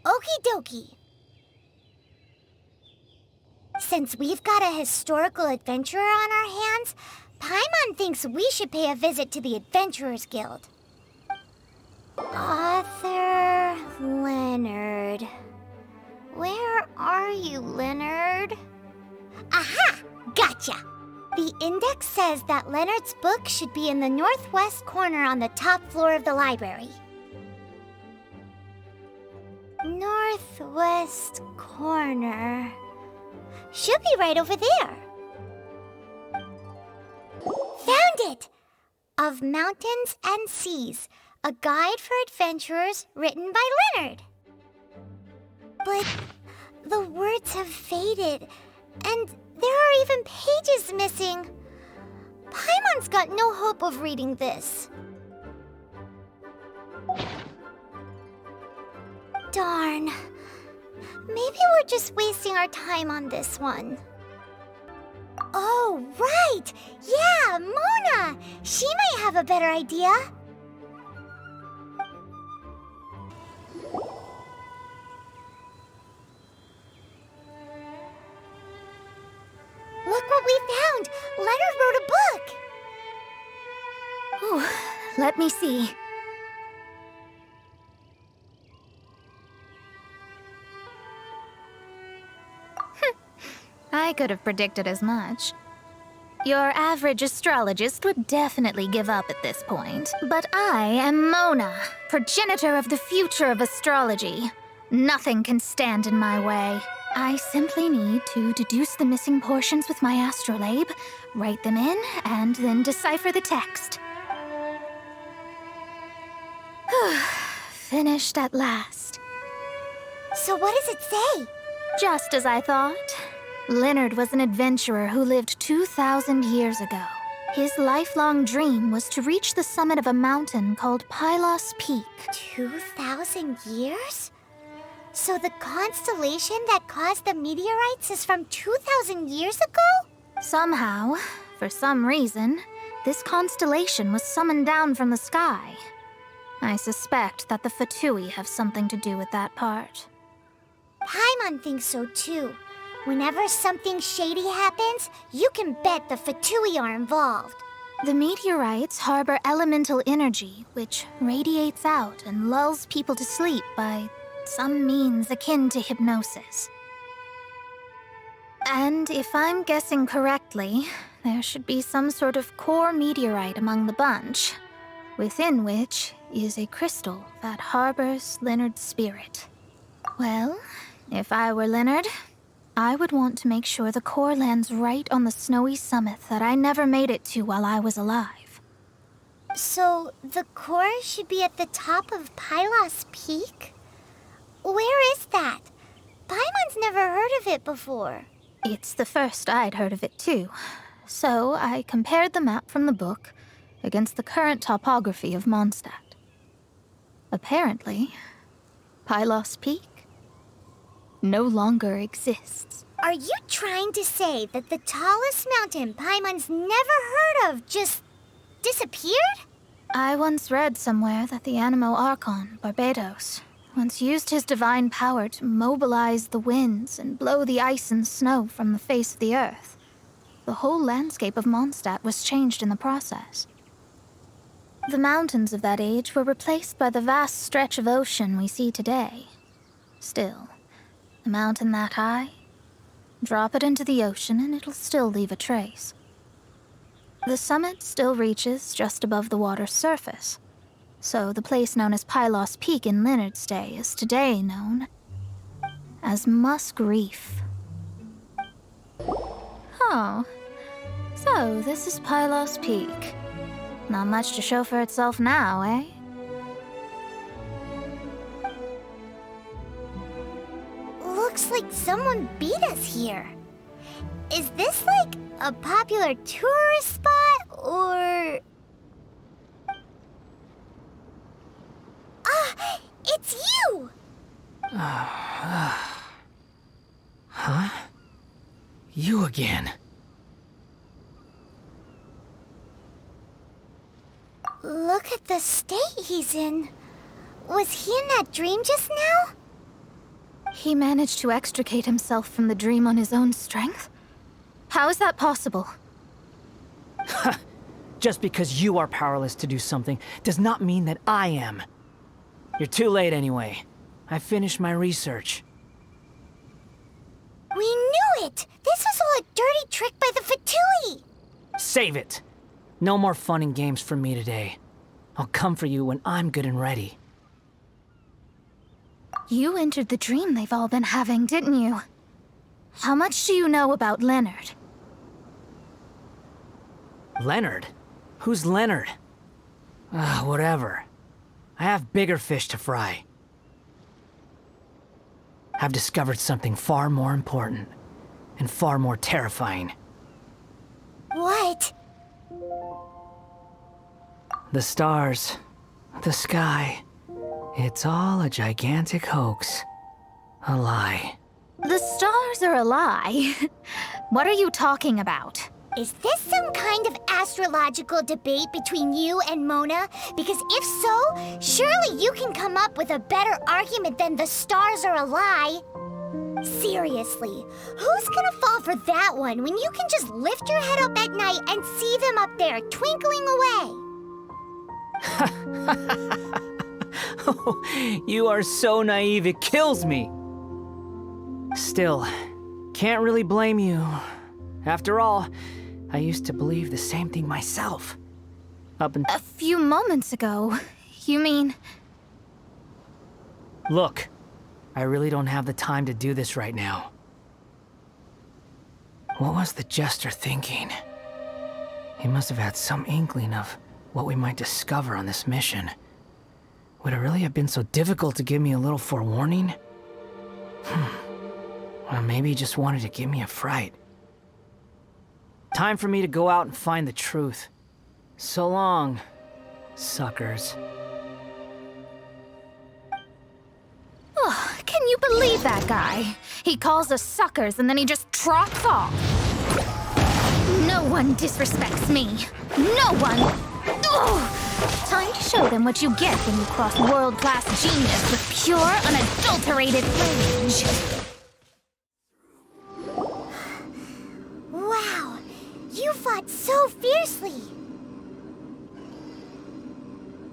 Okie dokie. Since we've got a historical adventurer on our hands, Paimon thinks we should pay a visit to the Adventurers Guild. Author Leonard. Where are you, Leonard? Aha! Gotcha! The index says that Leonard's book should be in the northwest corner on the top floor of the library. Northwest corner. Should be right over there. Found it! Of Mountains and Seas, a guide for adventurers written by Leonard. But the words have faded, and there are even pages missing. Paimon's got no hope of reading this. Darn. Maybe we're just wasting our time on this one. Oh, right! Yeah, Mona! She might have a better idea. Look what we found! Leonard wrote a book! Ooh, let me see. I could have predicted as much. Your average astrologist would definitely give up at this point. But I am Mona, progenitor of the future of astrology. Nothing can stand in my way. I simply need to deduce the missing portions with my astrolabe, write them in, and then decipher the text. Finished at last. So what does it say? Just as I thought. Leonard was an adventurer who lived 2,000 years ago. His lifelong dream was to reach the summit of a mountain called Pylos Peak. 2,000 years? So the constellation that caused the meteorites is from 2,000 years ago? Somehow, for some reason, this constellation was summoned down from the sky. I suspect that the Fatui have something to do with that part. Paimon thinks so too. Whenever something shady happens, you can bet the Fatui are involved. The meteorites harbor elemental energy, which radiates out and lulls people to sleep by some means akin to hypnosis. And if I'm guessing correctly, there should be some sort of core meteorite among the bunch, within which is a crystal that harbors Leonard's spirit. Well, if I were Leonard, I would want to make sure the core lands right on the snowy summit that I never made it to while I was alive. So, the core should be at the top of Pylos Peak? Where is that? Paimon's never heard of it before. It's the first I'd heard of it too. So I compared the map from the book against the current topography of Mondstadt. Apparently, Pylos Peak no longer exists. Are you trying to say that the tallest mountain Paimon's never heard of just disappeared? I once read somewhere that the Animo Archon, Barbados, once used his divine power to mobilize the winds and blow the ice and snow from the face of the earth. The whole landscape of Mondstadt was changed in the process. The mountains of that age were replaced by the vast stretch of ocean we see today. Still, a mountain that high, drop it into the ocean and it'll still leave a trace. The summit still reaches just above the water's surface, so the place known as Pylos Peak in Leonard's day is today known as Musk Reef. Oh, so this is Pylos Peak. Not much to show for itself now, eh? Looks like someone beat us here. Is this like a popular tourist spot, or... Ah, it's you! Huh? You again. Look at the state he's in. Was he in that dream just now? He managed to extricate himself from the dream on his own strength? How is that possible? Just because you are powerless to do something does not mean that I am. You're too late anyway. I finished my research. We knew it! This was all a dirty trick by the Fatui! Save it! No more fun and games for me today. I'll come for you when I'm good and ready. You entered the dream they've all been having, didn't you? How much do you know about Leonard? Leonard? Who's Leonard? Whatever. I have bigger fish to fry. I've discovered something far more important and far more terrifying. What? The stars, the sky, it's all a gigantic hoax. A lie. The stars are a lie. What are you talking about? Is this some kind of astrological debate between you and Mona? Because if so, surely you can come up with a better argument than the stars are a lie. Seriously, who's gonna fall for that one when you can just lift your head up at night and see them up there twinkling away? Oh, you are so naive, it kills me. Still, can't really blame you. After all, I used to believe the same thing myself. Up until... A few moments ago, you mean... Look, I really don't have the time to do this right now. What was the jester thinking? He must have had some inkling of what we might discover on this mission. Would it really have been so difficult to give me a little forewarning? Well, maybe he just wanted to give me a fright. Time for me to go out and find the truth. So long, suckers. Oh, can you believe that guy? He calls us suckers and then he just trots off. No one disrespects me. No one! Ugh. Time to show them what you get when you cross world-class genius with pure, unadulterated rage. Wow, you fought so fiercely.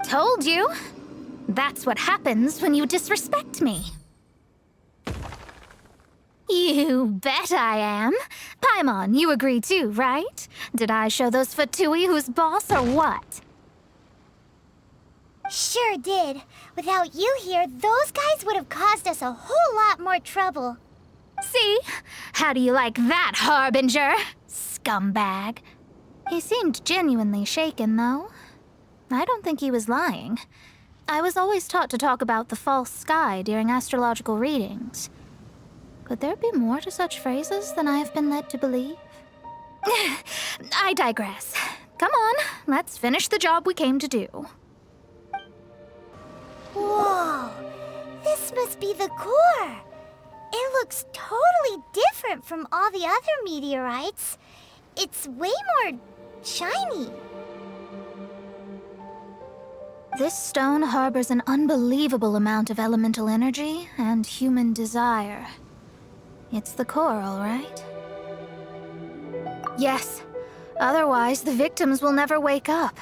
Told you. That's what happens when you disrespect me. You bet I am. Paimon, you agree too, right? Did I show those Fatui who's boss or what? Sure did. Without you here, those guys would have caused us a whole lot more trouble. See? How do you like that, Harbinger? Scumbag. He seemed genuinely shaken, though. I don't think he was lying. I was always taught to talk about the false sky during astrological readings. Could there be more to such phrases than I have been led to believe? I digress. Come on, let's finish the job we came to do. Whoa, this must be the core. It looks totally different from all the other meteorites. It's way more shiny. This stone harbors an unbelievable amount of elemental energy and human desire. It's the core, all right? Yes. Otherwise, the victims will never wake up.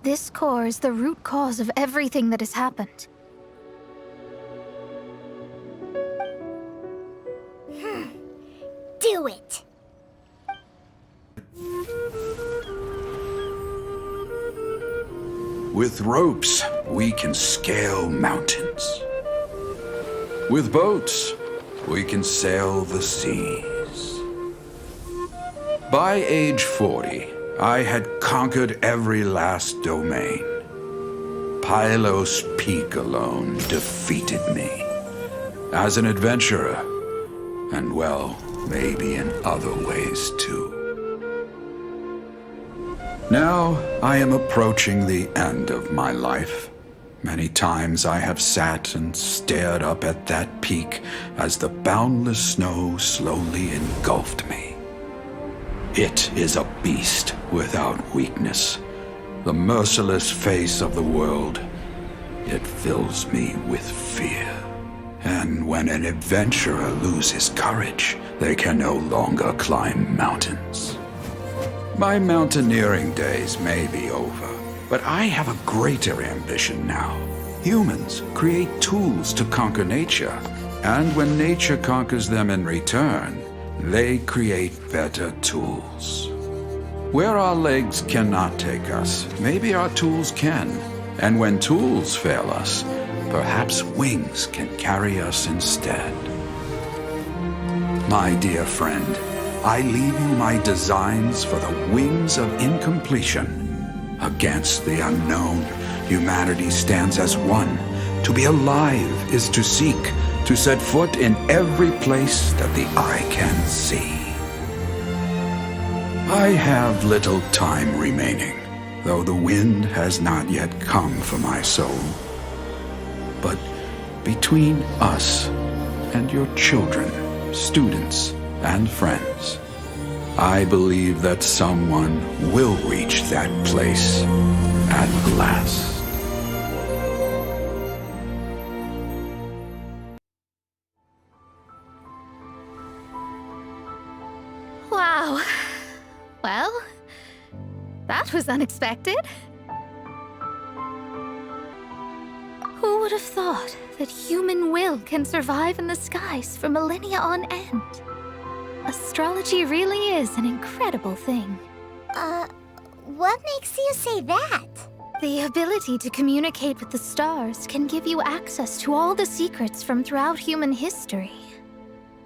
This core is the root cause of everything that has happened. Do it! With ropes, we can scale mountains. With boats, we can sail the seas. By age 40, I had conquered every last domain. Pylos Peak alone defeated me. As an adventurer, and well, maybe in other ways too. Now I am approaching the end of my life. Many times I have sat and stared up at that peak as the boundless snow slowly engulfed me. It is a beast without weakness, the merciless face of the world, it fills me with fear. And when an adventurer loses courage, they can no longer climb mountains. My mountaineering days may be over, but I have a greater ambition now. Humans create tools to conquer nature, and when nature conquers them in return, they create better tools. Where our legs cannot take us, maybe our tools can. And when tools fail us, perhaps wings can carry us instead. My dear friend, I leave you my designs for the wings of incompletion. Against the unknown, humanity stands as one. To be alive is to seek, to set foot in every place that the eye can see. I have little time remaining, though the wind has not yet come for my soul. But between us and your children, students, and friends, I believe that someone will reach that place at last. Wow. Well, that was unexpected. Who would have thought that human will can survive in the skies for millennia on end? Astrology really is an incredible thing. What makes you say that? The ability to communicate with the stars can give you access to all the secrets from throughout human history.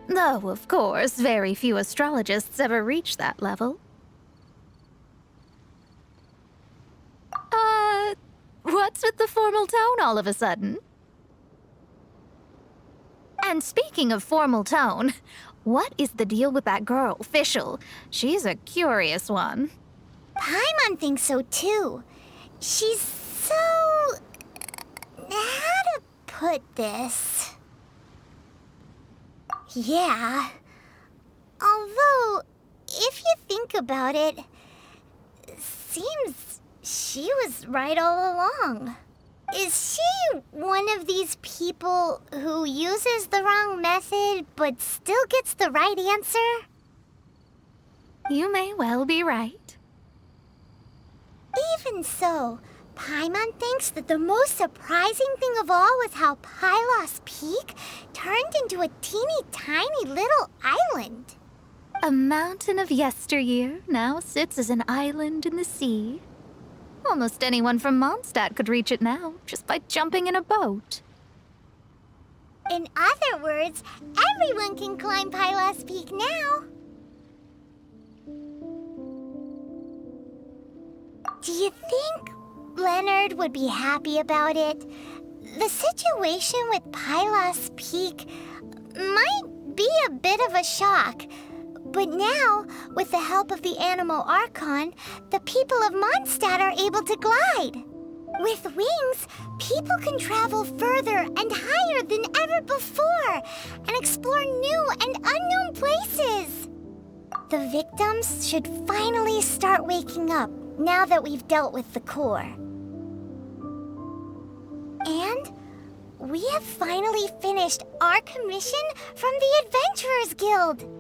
Though, of course, very few astrologists ever reach that level. What's with the formal tone all of a sudden? And speaking of formal tone, what is the deal with that girl, Fischl? She's a curious one. Paimon thinks so too. She's so... how to put this? Yeah. Although, if you think about it, seems she was right all along. Is she one of these people who uses the wrong method but still gets the right answer? You may well be right. Even so, Paimon thinks that the most surprising thing of all was how Pylos Peak turned into a teeny tiny little island. A mountain of yesteryear now sits as an island in the sea. Almost anyone from Mondstadt could reach it now, just by jumping in a boat. In other words, everyone can climb Pylos Peak now. Do you think Leonard would be happy about it? The situation with Pylos Peak might be a bit of a shock. But now, with the help of the Animal Archon, the people of Mondstadt are able to glide. With wings, people can travel further and higher than ever before and explore new and unknown places. The victims should finally start waking up now that we've dealt with the core. And we have finally finished our commission from the Adventurers Guild.